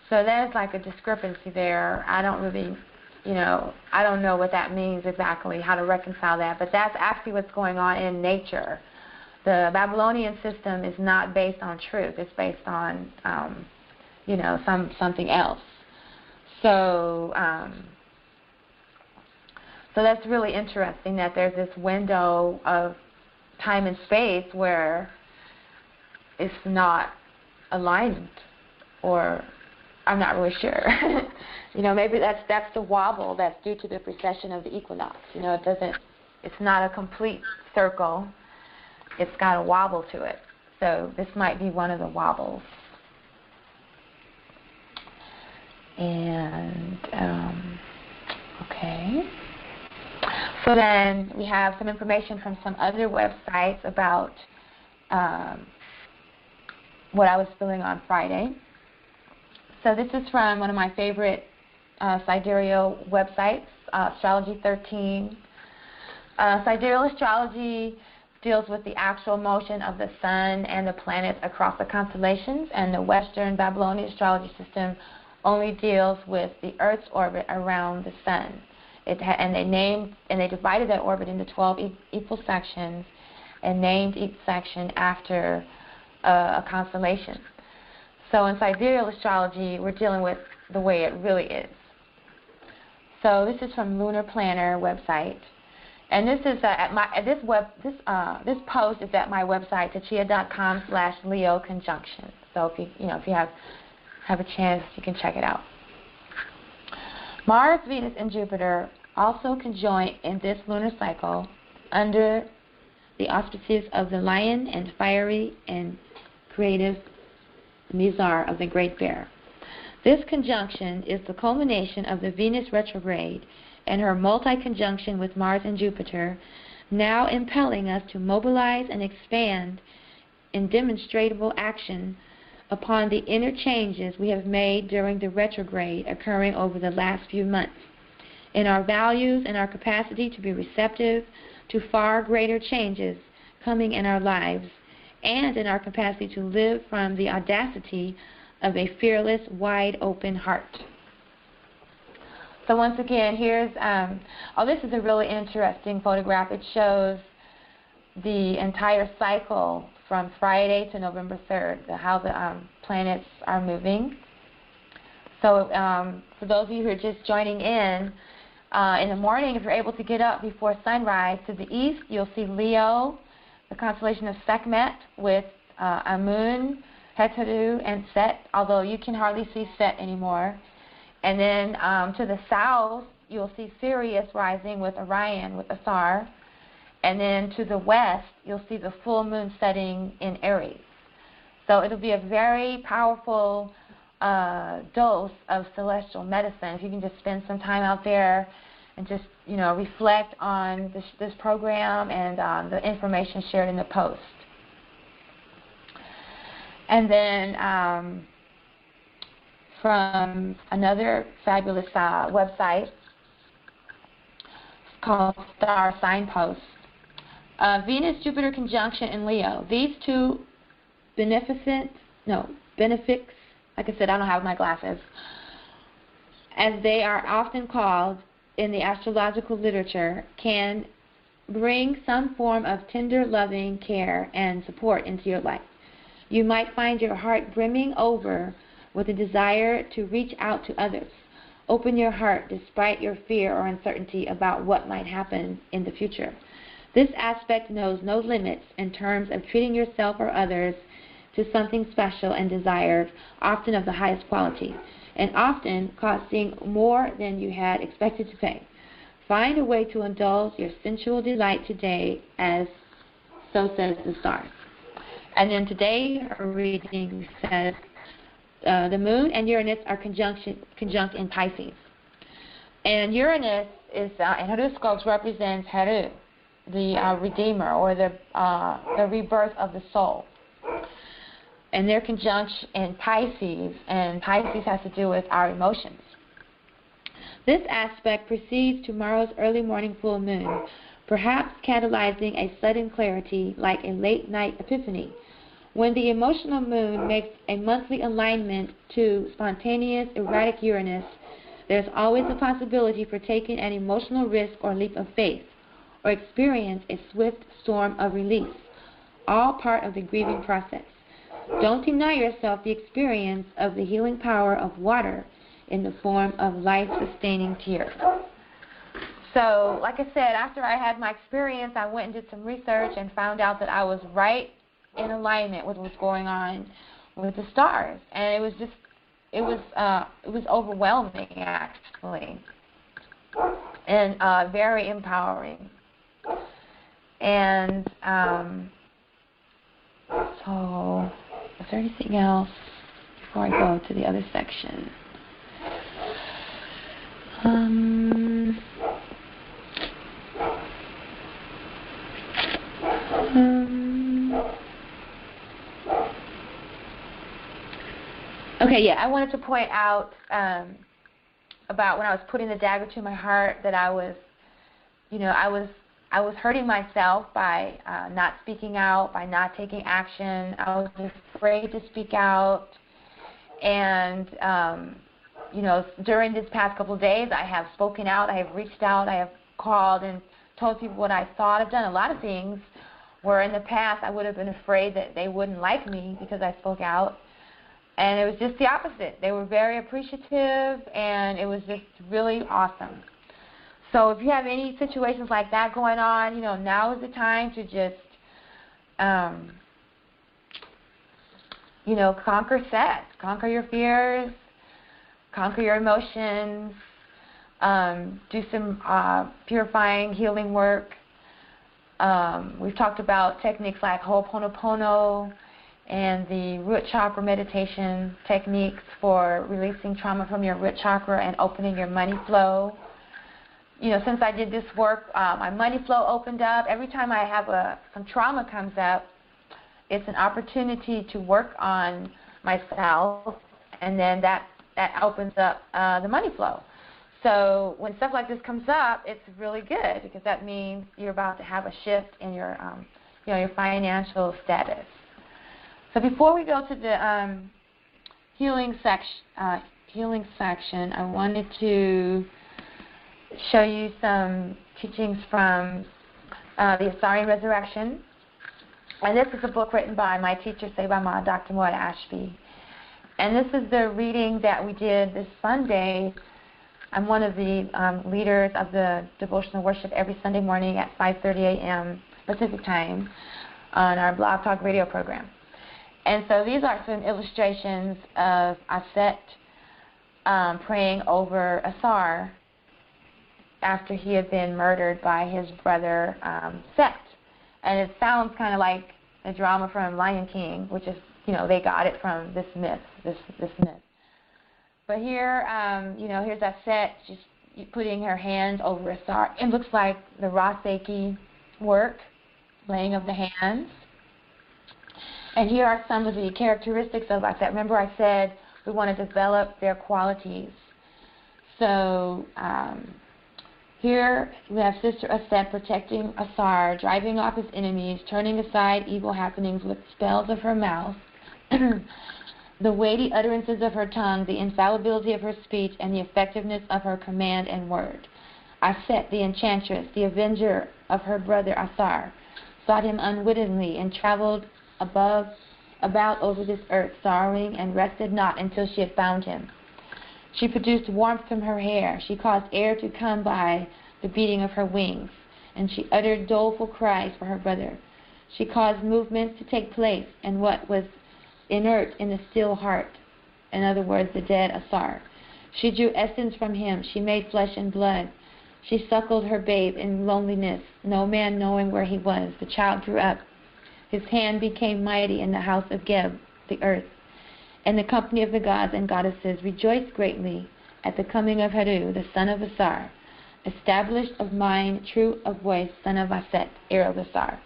So there's like a discrepancy there. I don't really, you know, I don't know what that means exactly, how to reconcile that. But that's actually what's going on in nature. The Babylonian system is not based on truth. It's based on, you know, something else. So, so that's really interesting that there's this window of time and space where it's not aligned, or I'm not really sure. You know, maybe that's the wobble that's due to the precession of the equinox. You know, it's not a complete circle. It's got a wobble to it. So this might be one of the wobbles. And, okay. So then we have some information from some other websites about what I was feeling on Friday. So this is from one of my favorite sidereal websites, Astrology 13. Sidereal astrology deals with the actual motion of the sun and the planets across the constellations, and the Western Babylonian astrology system only deals with the Earth's orbit around the sun. And they divided that orbit into 12 equal sections and named each section after a constellation. So in sidereal astrology, we're dealing with the way it really is. So this is from Lunar Planner website, and this is this post is at my website, tachia.com/Leo conjunction. So if you have a chance, you can check it out. Mars, Venus, and Jupiter also conjoin in this lunar cycle under the auspices of the lion and fiery and creative Mizar of the Great Bear. This conjunction is the culmination of the Venus retrograde and her multi-conjunction with Mars and Jupiter, now impelling us to mobilize and expand in demonstrable action upon the inner changes we have made during the retrograde occurring over the last few months, in our values and our capacity to be receptive to far greater changes coming in our lives, and in our capacity to live from the audacity of a fearless, wide-open heart. So once again, here's, this is a really interesting photograph. It shows the entire cycle from Friday to November 3rd, how the planets are moving. So for those of you who are just joining in, In the morning, if you're able to get up before sunrise, to the east, you'll see Leo, the constellation of Sekhmet, with Amun, Heteru, and Set, although you can hardly see Set anymore. And then to the south, you'll see Sirius rising with Orion, with Asar. And then to the west, you'll see the full moon setting in Aries. So it'll be a very powerful dose of celestial medicine. If you can just spend some time out there and just, reflect on this program and the information shared in the post. And then from another fabulous website called Star Signpost, Venus-Jupiter conjunction in Leo. These two benefics, like I said, I don't have my glasses, as they are often called in the astrological literature, can bring some form of tender, loving care and support into your life. You might find your heart brimming over with a desire to reach out to others. Open your heart despite your fear or uncertainty about what might happen in the future. This aspect knows no limits in terms of treating yourself or others to something special and desired, often of the highest quality, and often costing more than you had expected to pay. Find a way to indulge your sensual delight today, as so says the stars. And then today, our reading says, the moon and Uranus are conjunct in Pisces. And Uranus is, in horoscopes, represents Heru, the Redeemer, or the rebirth of the soul. And they're conjunct in Pisces, and Pisces has to do with our emotions. This aspect precedes tomorrow's early morning full moon, perhaps catalyzing a sudden clarity like a late-night epiphany. When the emotional moon makes a monthly alignment to spontaneous, erratic Uranus, there's always a possibility for taking an emotional risk or leap of faith, or experience a swift storm of release, all part of the grieving process. Don't deny yourself the experience of the healing power of water in the form of life-sustaining tears. So, like I said, after I had my experience, I went and did some research and found out that I was right in alignment with what's going on with the stars. And it was overwhelming, actually, and very empowering. And so, is there anything else before I go to the other section? Okay, yeah, I wanted to point out about when I was putting the dagger to my heart that I was hurting myself by not speaking out, by not taking action. I was afraid to speak out. And, during this past couple of days, I have spoken out, I have reached out, I have called and told people what I thought. I've done a lot of things where in the past I would have been afraid that they wouldn't like me because I spoke out. And it was just the opposite. They were very appreciative, and it was just really awesome. So if you have any situations like that going on, now is the time to just, conquer sets, conquer your fears, conquer your emotions, do some purifying, healing work. We've talked about techniques like Ho'oponopono and the root chakra meditation techniques for releasing trauma from your root chakra and opening your money flow. Since I did this work, my money flow opened up. Every time I have some trauma comes up, it's an opportunity to work on myself, and then that opens up the money flow. So when stuff like this comes up, it's really good because that means you're about to have a shift in your, your financial status. So before we go to the healing section, I wanted to show you some teachings from the Asarian Resurrection. And this is a book written by my teacher, Sebama, Dr. Moed Ashby. And this is the reading that we did this Sunday I'm one of the leaders of the devotional worship every Sunday morning at 5:30 a.m. Pacific time on our Blog Talk radio program. And so these are some illustrations of Aset praying over Asar after he had been murdered by his brother Set. And it sounds kind of like a drama from Lion King, which is, they got it from this myth, this myth. But here, here's Aset just putting her hands over Asar. It looks like the Raseki work, laying of the hands. And here are some of the characteristics of Aset. Remember I said we want to develop their qualities. So here we have Sister Aset protecting Asar, driving off his enemies, turning aside evil happenings with spells of her mouth, the weighty utterances of her tongue, the infallibility of her speech, and the effectiveness of her command and word. Aset, the enchantress, the avenger of her brother Asar, sought him unwittingly and traveled about over this earth, sorrowing, and rested not until she had found him. She produced warmth from her hair. She caused air to come by the beating of her wings, and she uttered doleful cries for her brother. She caused movements to take place, and what was inert in the still heart, in other words, the dead Asar. She drew essence from him. She made flesh and blood. She suckled her babe in loneliness, no man knowing where he was. The child grew up. His hand became mighty in the house of Geb, the earth. And the company of the gods and goddesses rejoiced greatly at the coming of Haru, the son of Asar, established of mind, true of voice, son of Aset, heir of Asar.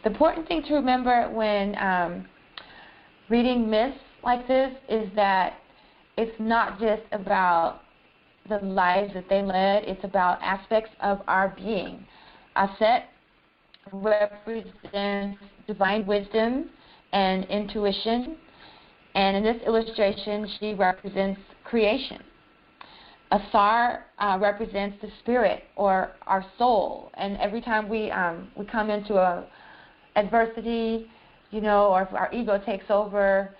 The important thing to remember when reading myths like this is that it's not just about the lives that they led, it's about aspects of our being. Aset represents divine wisdom and intuition, and in this illustration she represents creation. Asar represents the spirit or our soul, and every time we come into a adversity, or if our ego takes over,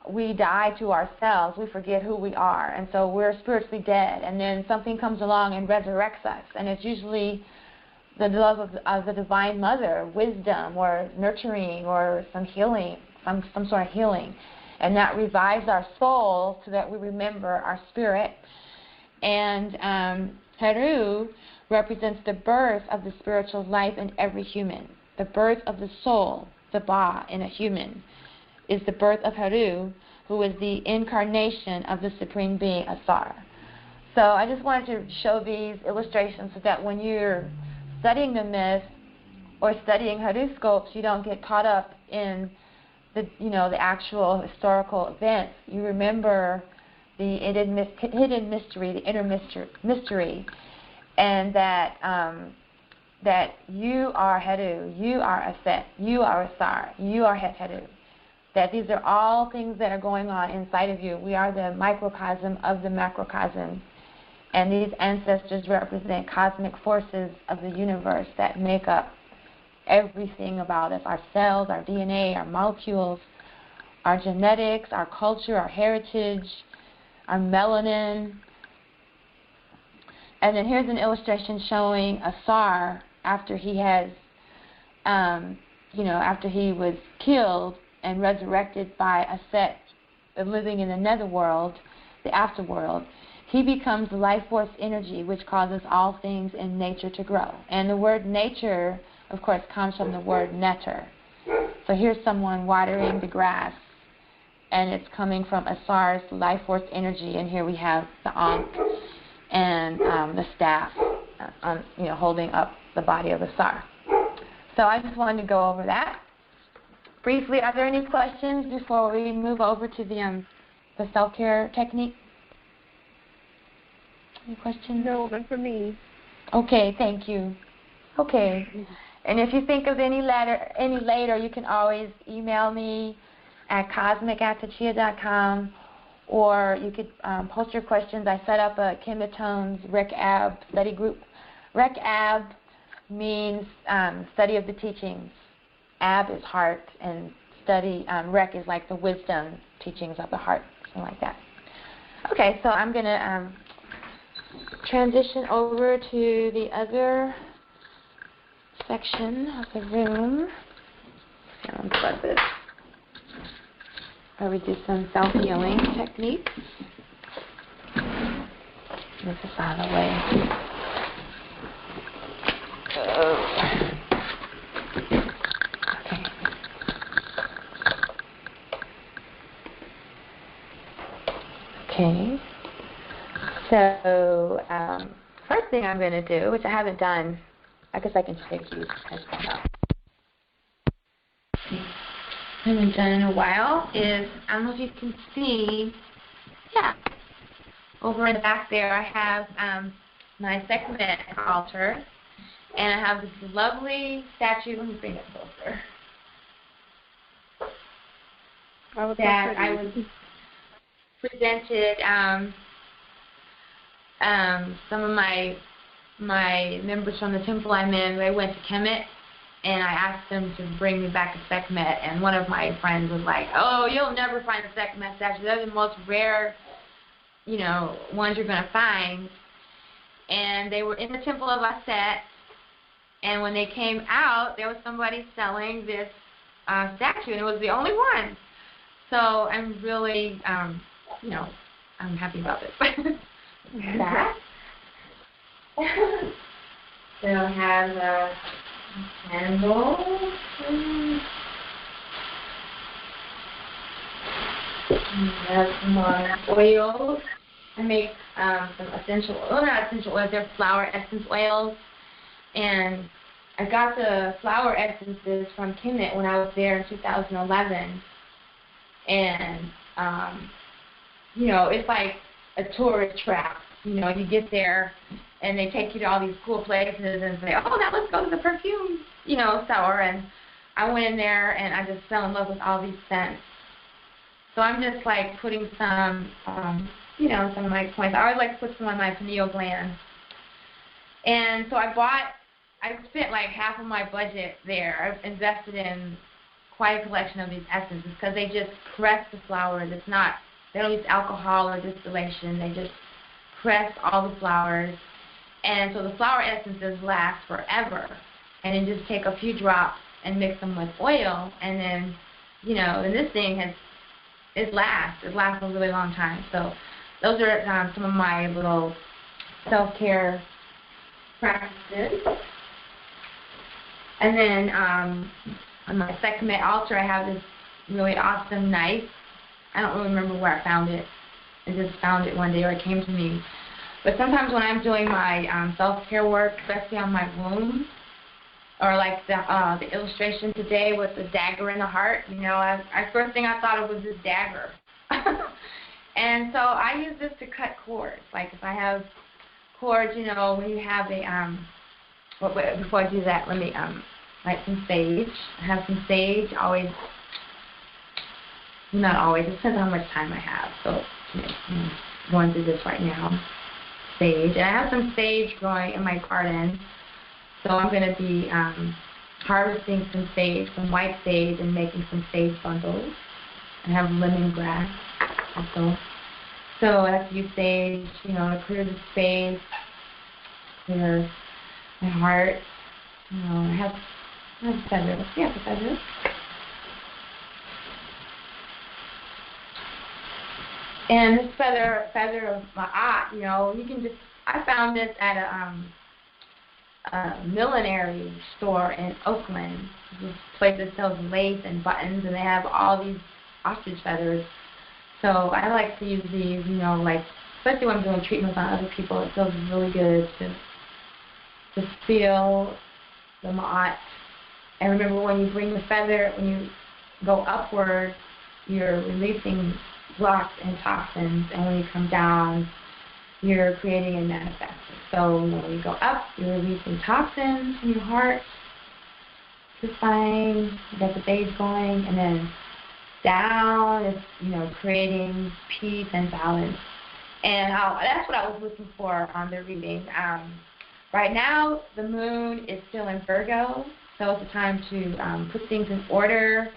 we die to ourselves. We forget who we are, and so we're spiritually dead. And then something comes along and resurrects us, and it's usually the love of the Divine Mother, wisdom or nurturing or some healing, some sort of healing, and that revives our soul so that we remember our spirit. And Haru represents the birth of the spiritual life in every human, the birth of the soul. The Ba in a human is the birth of Haru, who is the incarnation of the Supreme Being, Asar. So I just wanted to show these illustrations so that when you're studying the myth or studying horoscopes, you don't get caught up in the actual historical events. You remember the hidden mystery, the inner mystery, and that you are Haru, you are Aset, you are Asar, you are Haru. That these are all things that are going on inside of you. We are the microcosm of the macrocosm. And these ancestors represent cosmic forces of the universe that make up everything about us, our cells, our DNA, our molecules, our genetics, our culture, our heritage, our melanin. And then here's an illustration showing Asar after he has, after he was killed and resurrected by Aset, living in the netherworld, the afterworld. He becomes the life force energy which causes all things in nature to grow. And the word nature, of course, comes from the word netter. So here's someone watering the grass, and it's coming from Asar's life force energy. And here we have the Ankh and the staff, holding up the body of Asar. So I just wanted to go over that briefly. Are there any questions before we move over to the self-care technique? Any questions? No, none for me. Okay, thank you. Okay, and if you think of any later, you can always email me at cosmic@tachia.com, or you could post your questions. I set up a KemeTones Rec-Ab study group. Rec-Ab means study of the teachings. Ab is heart, and study, Rec is like the wisdom teachings of the heart, something like that. Okay, so I'm going to transition over to the other section of the room. Unplug this. Where we do some self-healing techniques. Move this out of the way. Okay. So, first thing I'm going to do, which I haven't done, I guess I can take you guys out. I haven't done in a while is, I don't know if you can see, over in the back there I have my Sekhmet altar, and I have this lovely statue. Let me bring it closer. That I was presented some of my members from the temple I'm in. They went to Kemet, and I asked them to bring me back a Sekhmet, and one of my friends was like, "Oh, you'll never find a Sekhmet statue. They're the most rare, ones you're going to find." And they were in the temple of Aset, and when they came out, there was somebody selling this statue, and it was the only one. So I'm really, I'm happy about this. That. So I have a candle. I have some more oils. I make some essential oils, not essential oils, they're flower essence oils. And I got the flower essences from Kemet when I was there in 2011. And, it's like a tourist trap. You get there and they take you to all these cool places and say, "Oh, now let's go to the perfume, store." And I went in there and I just fell in love with all these scents. So I'm just like putting some, some of my points. I always like to put some on my pineal gland. And so I spent like half of my budget there. I've invested in quite a collection of these essences because they just press the flowers. They don't use alcohol or distillation. They just press all the flowers. And so the flower essences last forever. And then just take a few drops and mix them with oil. And then, and this thing it lasts a really long time. So those are some of my little self-care practices. And then on my Sekhmet altar, I have this really awesome knife. I don't really remember where I found it. I just found it one day, or it came to me. But sometimes when I'm doing my self-care work, especially on my wounds, or like the illustration today with the dagger in the heart, first thing I thought of was this dagger. And so I use this to cut cords. Like if I have cords, when you have before I do that, let me light some sage. I have some sage, not always, it depends on how much time I have. So I'm going through this right now. Sage. And I have some sage growing in my garden. So I'm going to be harvesting some sage, some white sage, and making some sage bundles. I have lemongrass also. So I have to use sage, to clear the space, clear my heart. I have feathers. Yeah, the feathers. And this feather of ma'at, you can just, I found this at a millinery store in Oakland. This place that sells lace and buttons, and they have all these ostrich feathers. So I like to use these, especially when I'm doing treatments on other people. It feels really good to feel the ma'at. And remember, when you bring the feather, when you go upward, you're releasing blocks and toxins, and when you come down, you're creating and manifesting. So when you go up, you're releasing toxins from your heart, your spine, you got the base going, and then down is, creating peace and balance. And that's what I was looking for on the reading. Right now, the moon is still in Virgo, so it's a time to put things in order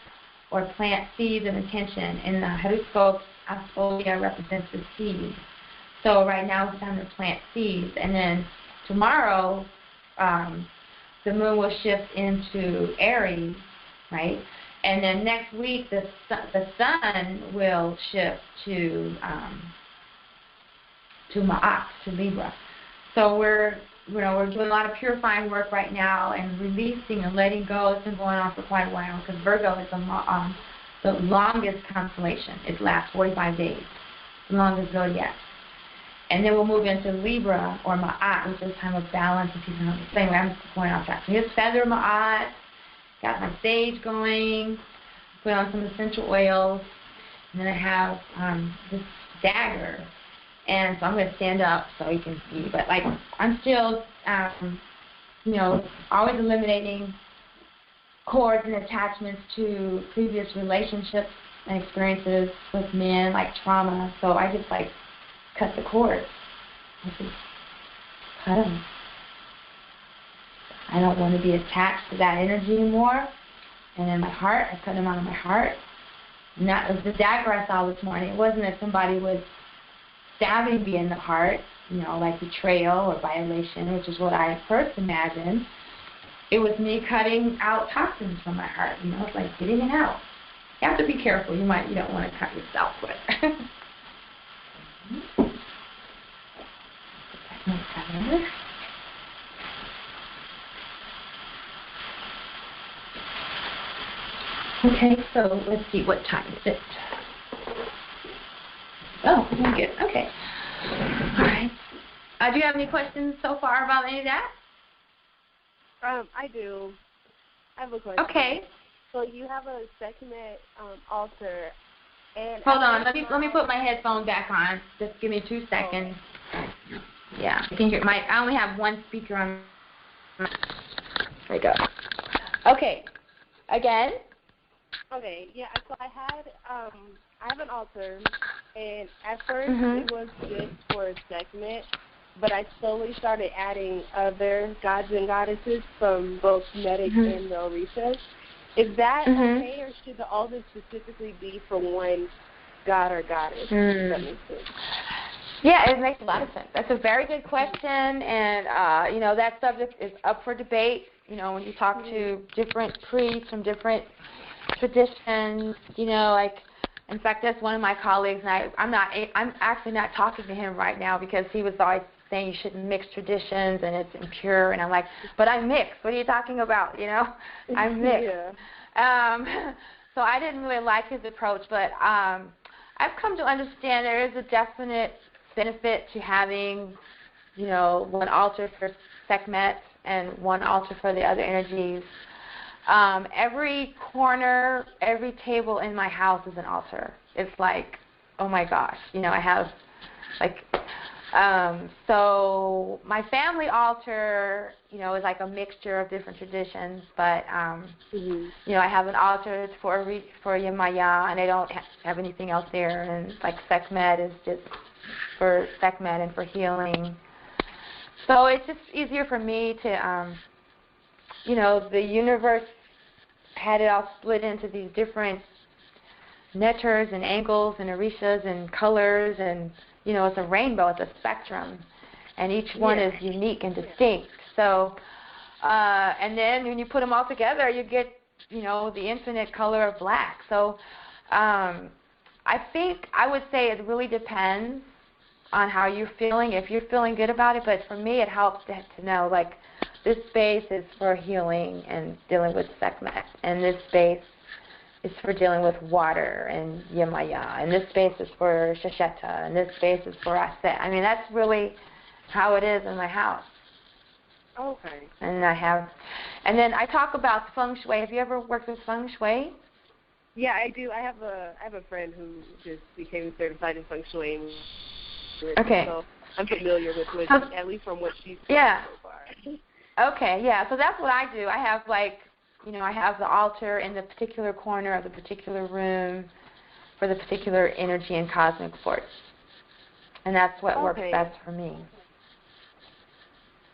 or plant seeds of intention. In the horoscopes, Aspholia represents the seed. So right now it's time to plant seeds. And then tomorrow, the moon will shift into Aries, right? And then next week the sun will shift to Ma'at, to Libra. So we're doing a lot of purifying work right now and releasing and letting go. It's been going on for quite a while because Virgo is the longest constellation. It lasts 45 days, the longest zodiac. And then we'll move into Libra or Ma'at, which is time of balance and peace and harmony. So anyway, I'm going off track. So here's Feather Ma'at. Got my sage going. Put on some essential oils. And then I have this dagger. And so I'm going to stand up so you can see. But, like, I'm still, always eliminating cords and attachments to previous relationships and experiences with men, like trauma. So I just, like, cut the cords. I just cut them. I don't want to be attached to that energy anymore. And in my heart, I cut them out of my heart. And that was the dagger I saw this morning. It wasn't that somebody was stabbing me in the heart, like betrayal or violation, which is what I first imagined. It was me cutting out toxins from my heart. It's like getting it out. You have to be careful. You don't want to cut yourself with. Okay, so let's see, what time is it? Oh, I'm good. Okay. All right. Do you have any questions so far about any of that? I do. I have a question. Okay. So you have a Sekhmet altar, and hold on. Let me put my headphone back on. Just give me 2 seconds. Yeah. You can hear I only have one speaker on. There we go. Okay. Again. Okay. Yeah. So I have an altar, and at first it was just for Sekhmet, but I slowly started adding other gods and goddesses from both Medic and the Orishas. Is that okay, or should the altar specifically be for one god or goddess? Does that make sense? Yeah, it makes a lot of sense. That's a very good question, and that subject is up for debate. When you talk to different priests from different traditions, like. In fact, that's one of my colleagues, and I'm actually not talking to him right now because he was always saying you shouldn't mix traditions and it's impure, and I'm like, but I'm mixed. What are you talking about? I'm mixed. Yeah. So I didn't really like his approach, but I've come to understand there is a definite benefit to having, one altar for Sekhmet and one altar for the other energies. Every corner, every table in my house is an altar. It's like, oh my gosh, I have so my family altar, is like a mixture of different traditions, but I have an altar for Yemaya, and I don't have anything else there, and like Sekhmet is just for Sekhmet and for healing. So it's just easier for me to the universe had it all split into these different netters and angles and orishas and colors, and it's a rainbow, it's a spectrum, and each one is unique and distinct. So and then when you put them all together, you get the infinite color of black. So I think I would say it really depends on how you're feeling, if you're feeling good about it. But for me, it helps to know, like, this space is for healing and dealing with Sekhmet, and this space is for dealing with water and Yemaya, and this space is for Shasheta, and this space is for Aset. I mean, that's really how it is in my house. Okay. And then I talk about feng shui. Have you ever worked with feng shui? Yeah, I do. I have a friend who just became certified in feng shui. Okay. So I'm familiar with what, at least from what she's done so far. Okay, yeah. So that's what I do. I have I have the altar in the particular corner of the particular room for the particular energy and cosmic force. And that's what works best for me.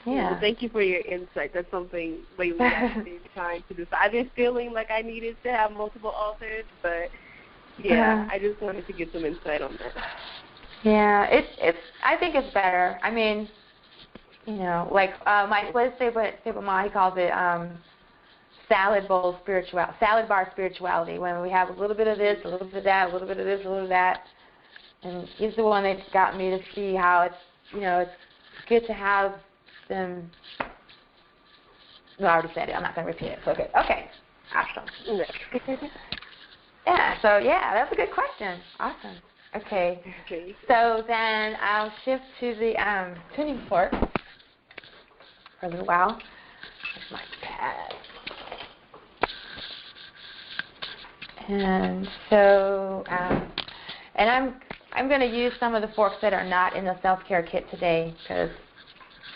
Yeah. Well, thank you for your insight. That's something lately I've been trying to decide. I've been feeling like I needed to have multiple altars, but I just wanted to get some insight on that. Yeah, I think it's better. I mean, you know, like let's say what Molly calls it, salad bar spirituality. When we have a little bit of this, a little bit of that, a little bit of this, a little bit of that, and he's the one that got me to see how it's, you know, it's good to have them. No, I already said it. I'm not going to repeat it. So good. Okay. Awesome. Yeah. So yeah, that's a good question. Awesome. Okay. So then I'll shift to the tuning fork for a little while. Here's my pad. And so, and I'm going to use some of the forks that are not in the self-care kit today because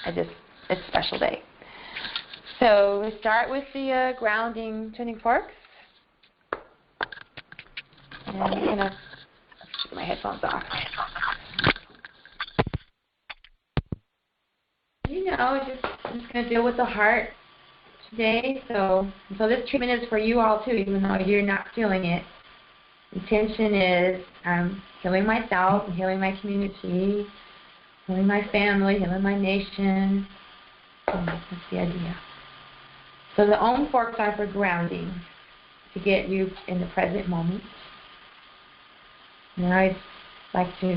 it's a special day. So we start with the grounding tuning forks. And I'm going to take my headphones off. You know, just going to deal with the heart today. So this treatment is for you all too, even though you're not feeling it. Intention is healing myself, healing my community, healing my family, healing my nation. That's the idea. So the Om forks are for grounding, to get you in the present moment. And I like to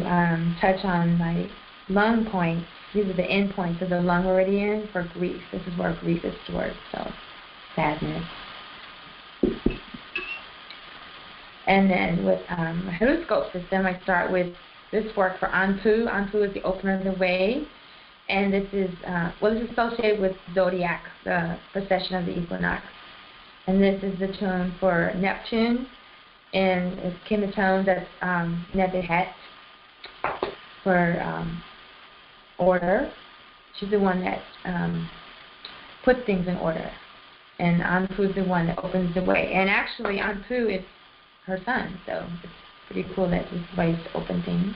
touch on my lung points. These are the end points of the lung meridian for grief. This is where grief is stored, so sadness. And then with my horoscope system, I start with this fork for Anpu. Anpu is the opener of the way. And this is, this is associated with zodiac, the precession of the equinox. And this is the tune for Neptune. And it's KemeTones, that's Nebehet for order. She's the one that puts things in order. And Anpu is the one that opens the way. And actually, Anpu is her son, so it's pretty cool that this is ways to open things.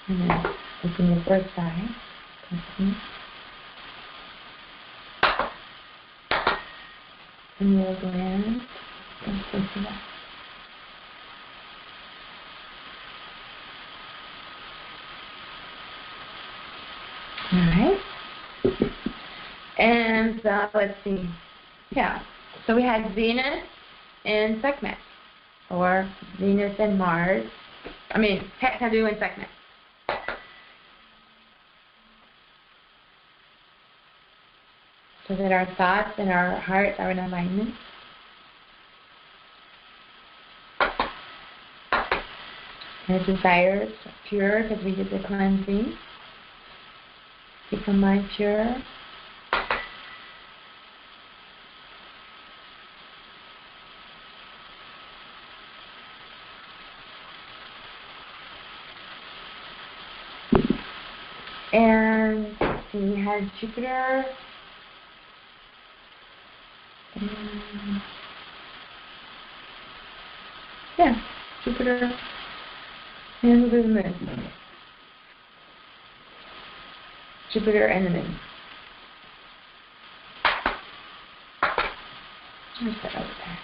And then open the first side. Pineal gland. Alright. And let's see. Yeah. So we had Venus and Sekhmet, or Venus and Mars. Ketu and Sekhmet. So that our thoughts and our hearts are in alignment. And our desires are pure because we did the cleansing. Keep the mind pure. And so we had Jupiter. Jupiter and the moon. Jupiter and the moon. Where's that other pair?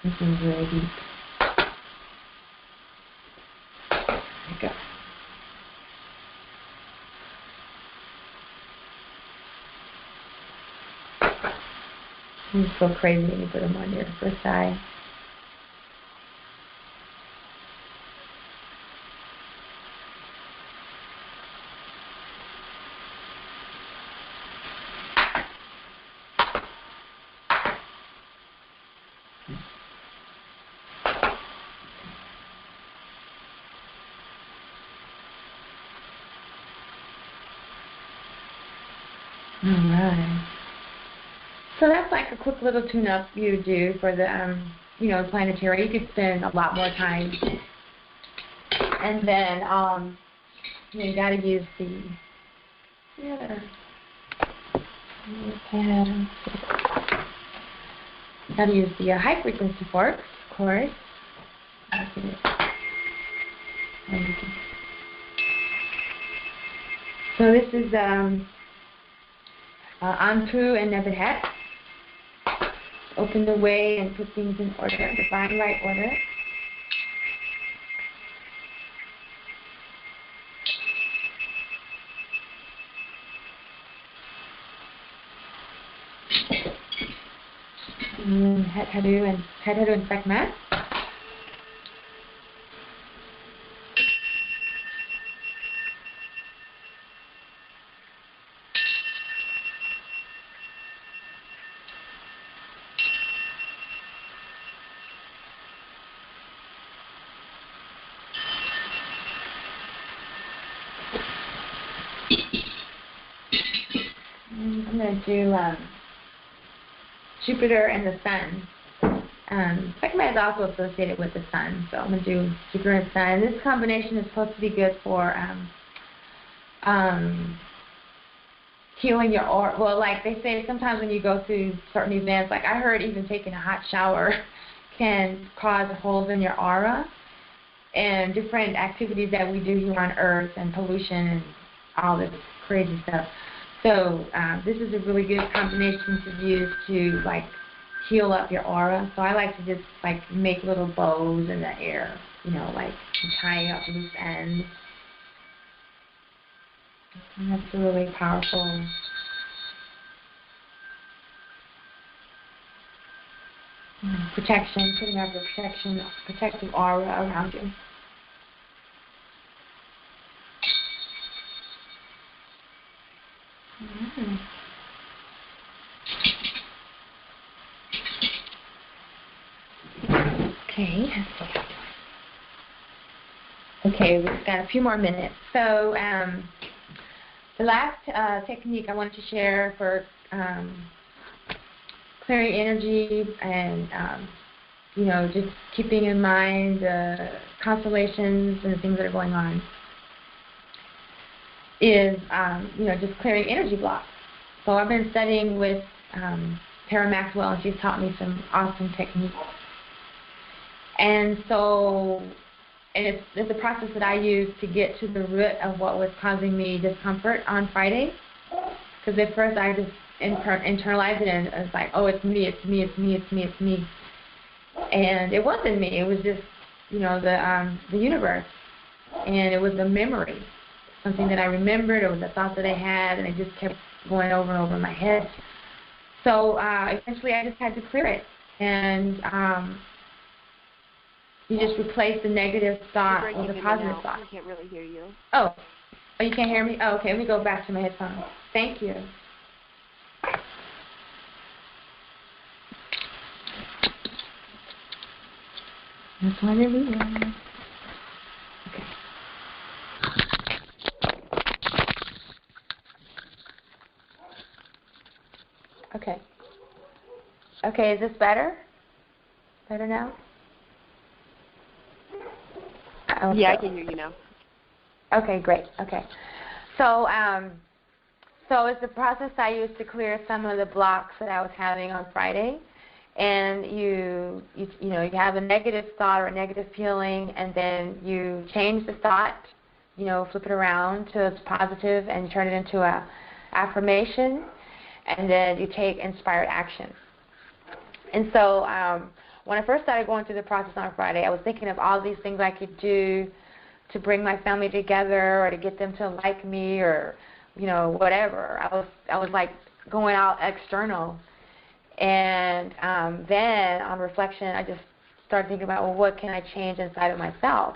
This is really deep. There we go. You just go crazy when you put them on your first eye. Alright. So that's like a quick little tune-up you do for the, planetary. You could spend a lot more time. And then, you got to use the, got to use the high frequency forks, of course. So this is Anpu and Nebuchadnezzar. Open the way and put things in order, divine right order. Head Hadu and Sekhmet. I'm going to do Jupiter and the Sun. Sekhmet is also associated with the Sun, so I'm going to do Jupiter and Sun. And this combination is supposed to be good for healing your aura. Well, like they say, sometimes when you go through certain events, like I heard even taking a hot shower can cause holes in your aura, and different activities that we do here on Earth and pollution and all this crazy stuff. So this is a really good combination to use to like heal up your aura. So I like to just like make little bows in the air, you know, like tie up loose ends. And that's a really powerful. Protection, putting up your protective aura around you. Okay, let's see. Okay, we've got a few more minutes. So the last technique I wanted to share for clearing energy and you know, just keeping in mind the constellations and the things that are going on is you know, just clearing energy blocks. So I've been studying with Tara Maxwell, and she's taught me some awesome techniques. And so, and it's a process that I use to get to the root of what was causing me discomfort on Friday. Because at first I just internalized it, and it was like, oh, it's me, it's me, it's me, it's me, it's me. And it wasn't me. It was just, you know, the universe. And it was a memory, something that I remembered. It was a thought that I had, and it just kept going over and over in my head. So eventually I just had to clear it. And you just replace the negative thought with a positive thought. I can't really hear you. Oh, you can't hear me? Oh, okay, let me go back to my headphones. Thank you. That's why they're leaving. Okay. Okay. Okay, is this better? Better now? Yeah, I can hear you now. Okay, great. Okay. So, so it's the process I used to clear some of the blocks that I was having on Friday. And you know, you have a negative thought or a negative feeling, and then you change the thought, you know, flip it around to it's positive and turn it into a affirmation, and then you take inspired action. And so when I first started going through the process on Friday, I was thinking of all these things I could do to bring my family together or to get them to like me or, you know, whatever. I was like going out external. And then on reflection, I just started thinking about, well, what can I change inside of myself?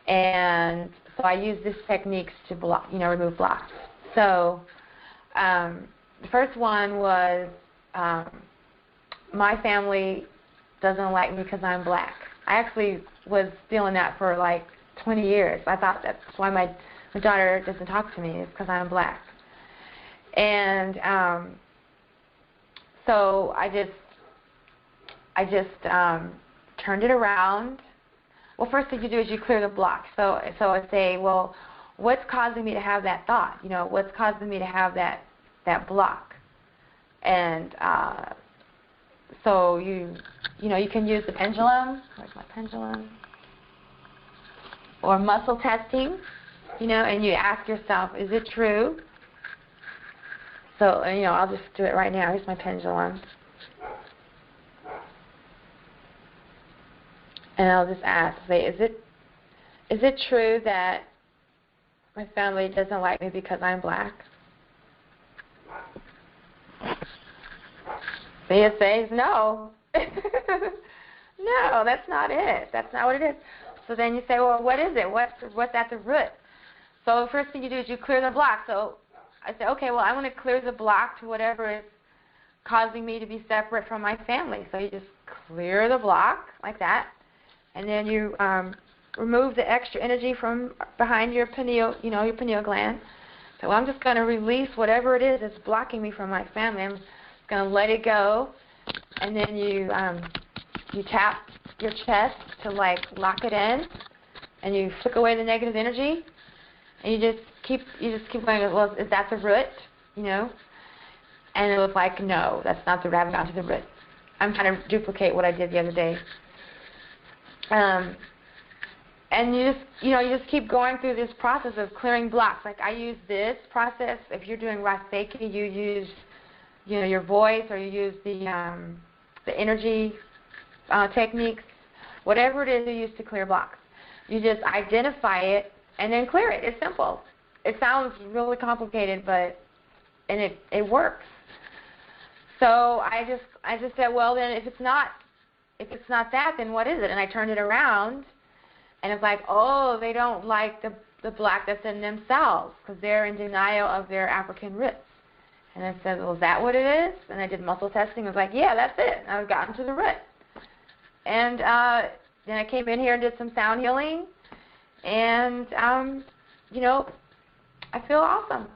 And so I use these techniques to block, you know, remove blocks. So the first one was my family doesn't like me because I'm black. I actually was feeling that for like 20 years. I thought that's why my daughter doesn't talk to me, is because I'm black. And so I just turned it around. Well, first thing you do is you clear the block. So I say, well, what's causing me to have that thought? You know, what's causing me to have that block? And so you know, you can use the pendulum. Where's my pendulum? Or muscle testing, you know, and you ask yourself, is it true? So, I'll just do it right now. Here's my pendulum. And I'll just say, is it true that my family doesn't like me because I'm black? It says no. No, that's not it. That's not what it is. So then you say, well, what is it? What's at the root? So the first thing you do is you clear the block. So I say, okay, well, I want to clear the block to whatever is causing me to be separate from my family. So you just clear the block like that. And then you remove the extra energy from behind your pineal, your pineal gland. So I'm just going to release whatever it is that's blocking me from my family. I'm going to let it go. And then you tap your chest to lock it in, and you flick away the negative energy. And you just keep going. Well, is that the root? And it was like, no, that's not the root. I haven't gotten to the root. I'm trying to duplicate what I did the other day. And you just keep going through this process of clearing blocks. Like I use this process. If you're doing Raseki, you use your voice, or you use the energy techniques, whatever it is you use to clear blocks. You just identify it and then clear it. It's simple. It sounds really complicated, but it works. So I just said, well, then if it's not that, then what is it? And I turned it around, and it's like, oh, they don't like the black that's in themselves because they're in denial of their African roots. And I said, well, is that what it is? And I did muscle testing. I was like, yeah, that's it. And I've gotten to the root. And then I came in here and did some sound healing, and I feel awesome.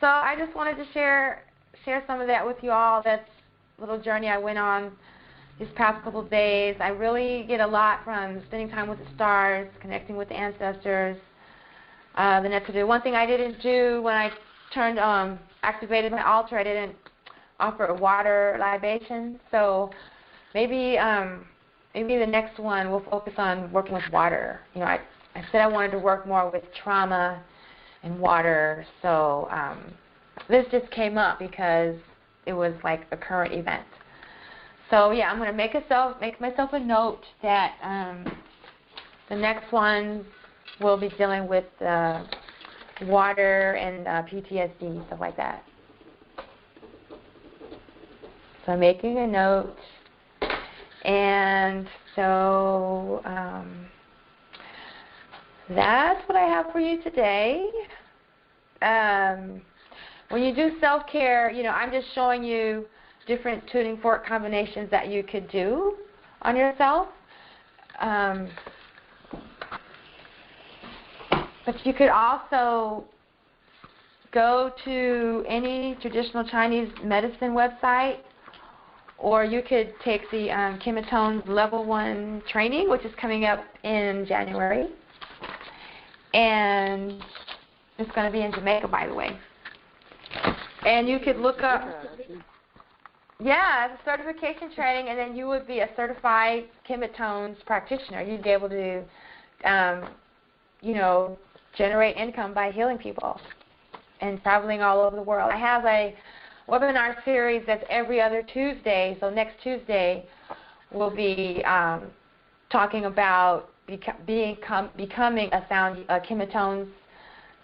So I just wanted to share some of that with you all. That's a little journey I went on these past couple of days. I really get a lot from spending time with the stars, connecting with the ancestors. The one thing I didn't do when I activated my altar, I didn't offer a water libation. So maybe the next one we'll focus on working with water. I said I wanted to work more with trauma and water. So this just came up because it was like a current event. So yeah, I'm going to make myself a note that the next one will be dealing with water and PTSD, stuff like that. So I'm making a note. And so that's what I have for you today. When you do self-care, I'm just showing you different tuning fork combinations that you could do on yourself. But you could also go to any traditional Chinese medicine website, or you could take the KemeTones Level 1 training, which is coming up in January. And it's going to be in Jamaica, by the way. And you could look up, it's a certification training, and then you would be a certified KemeTones practitioner. You'd be able to, generate income by healing people and traveling all over the world. I have a webinar series that's every other Tuesday. So next Tuesday we'll be talking about becoming a KemeTones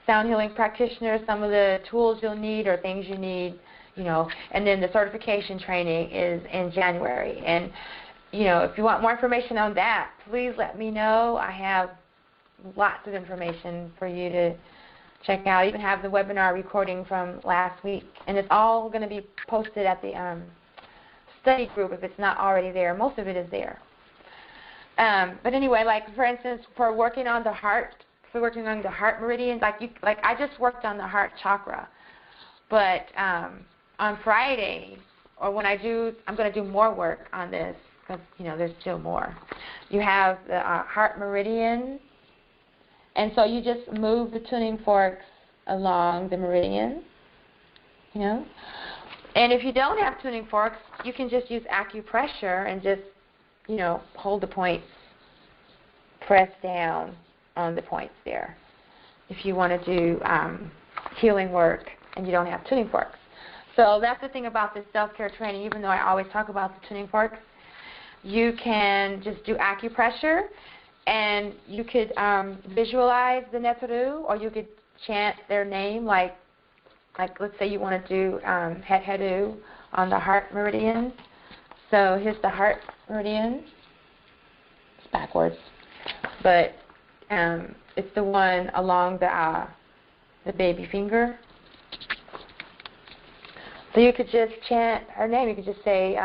sound healing practitioner, some of the tools you'll need or things you need, and then the certification training is in January. And, if you want more information on that, please let me know. I have lots of information for you to check out. I even have the webinar recording from last week, and it's all going to be posted at the study group if it's not already there. Most of it is there. But anyway, for instance, for working on the heart meridians, I just worked on the heart chakra, but on Friday, or when I'm going to do more work on this because there's still more. You have the heart meridian. And so you just move the tuning forks along the meridian, And if you don't have tuning forks, you can just use acupressure and just, hold the points, press down on the points there. If you want to do healing work and you don't have tuning forks. So that's the thing about this self-care training. Even though I always talk about the tuning forks, you can just do acupressure, and you could visualize the Neturu, or you could chant their name, like let's say you want to do Het Hedu on the heart meridian. So here's the heart meridian. It's backwards, but it's the one along the baby finger. So you could just chant her name. You could just say,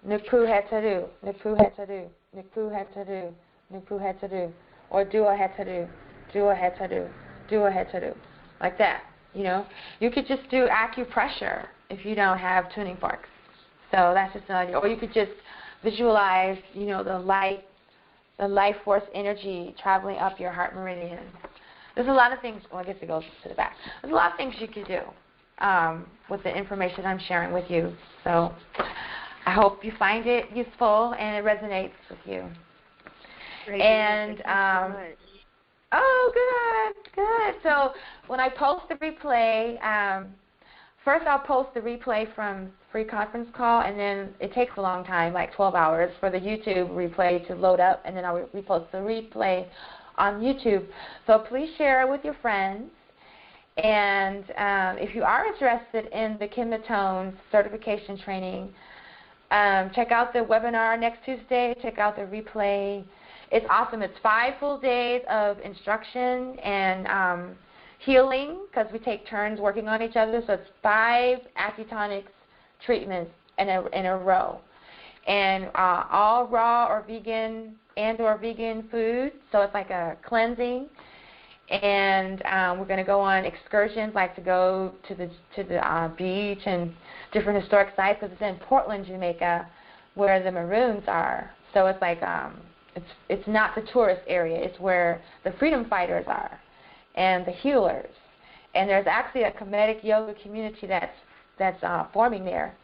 Nupu Hetadu, Nupu Hetadu, Nupu Hetadu, Nupu Hetadu, or Dua Hetadu, Dua Hetadu, Dua Hetadu, like that. You know, you could just do acupressure if you don't have tuning forks. So that's just an idea. Or you could just visualize, you know, the life force energy traveling up your heart meridian. There's a lot of things. Well, I guess it goes to the back. There's a lot of things you could do with the information I'm sharing with you. So I hope you find it useful and it resonates with you. Great. And thank you so much. Oh, good. So when I post the replay, first I'll post the replay from free conference call, and then it takes a long time, like 12 hours, for the YouTube replay to load up, and then I'll repost the replay on YouTube. So please share it with your friends. And if you are interested in the KemeTones certification training, check out the webinar next Tuesday. Check out the replay. It's awesome. It's 5 full days of instruction and healing, because we take turns working on each other. So it's 5 acutonics treatments in a row, and all raw or vegan food. So it's like a cleansing. And we're going to go on excursions, like to go to the beach and different historic sites, because it's in Portland, Jamaica, where the Maroons are. So it's like it's not the tourist area; it's where the freedom fighters are, and the healers. And there's actually a Kemetic yoga community that's forming there.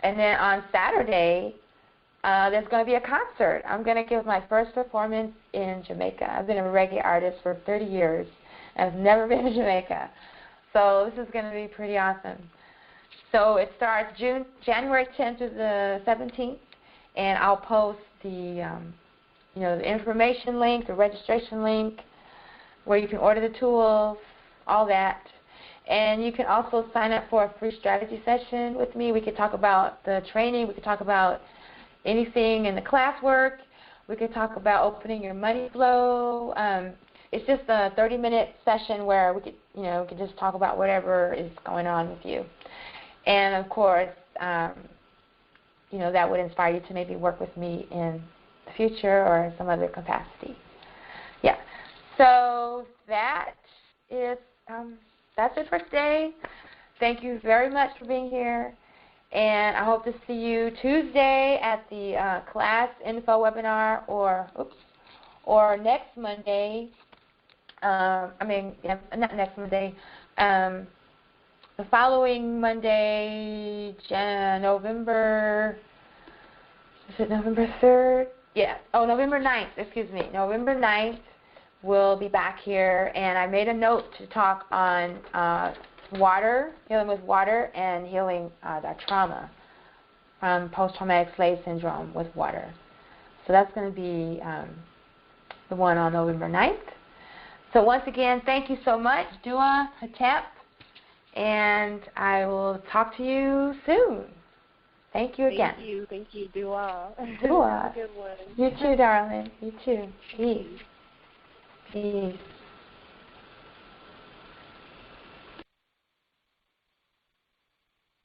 And then on Saturday, there's going to be a concert. I'm going to give my first performance in Jamaica. I've been a reggae artist for 30 years. I've never been to Jamaica. So this is going to be pretty awesome. So it starts January 10th to the 17th, and I'll post the the information link, the registration link, where you can order the tools, all that. And you can also sign up for a free strategy session with me. We could talk about the training. We could talk about anything in the classwork. We could talk about opening your money flow. It's just a 30-minute session where we could just talk about whatever is going on with you. And of course, that would inspire you to maybe work with me in the future or some other capacity. Yeah. So that's it for today. Thank you very much for being here. And I hope to see you Tuesday at the class info webinar, or next Monday. Not next Monday. The following Monday, November 3rd? Yeah. Oh, November 9th. Excuse me. November 9th, we'll be back here, and I made a note to talk on water, healing with water, and healing the trauma from post-traumatic slave syndrome with water. So that's going to be the one on November 9th. So once again, thank you so much, Dua Hatep, and I will talk to you soon. Thank you again. Thank you, Dua. Dua. Have a good one. You too, darling. You too. Peace. Peace.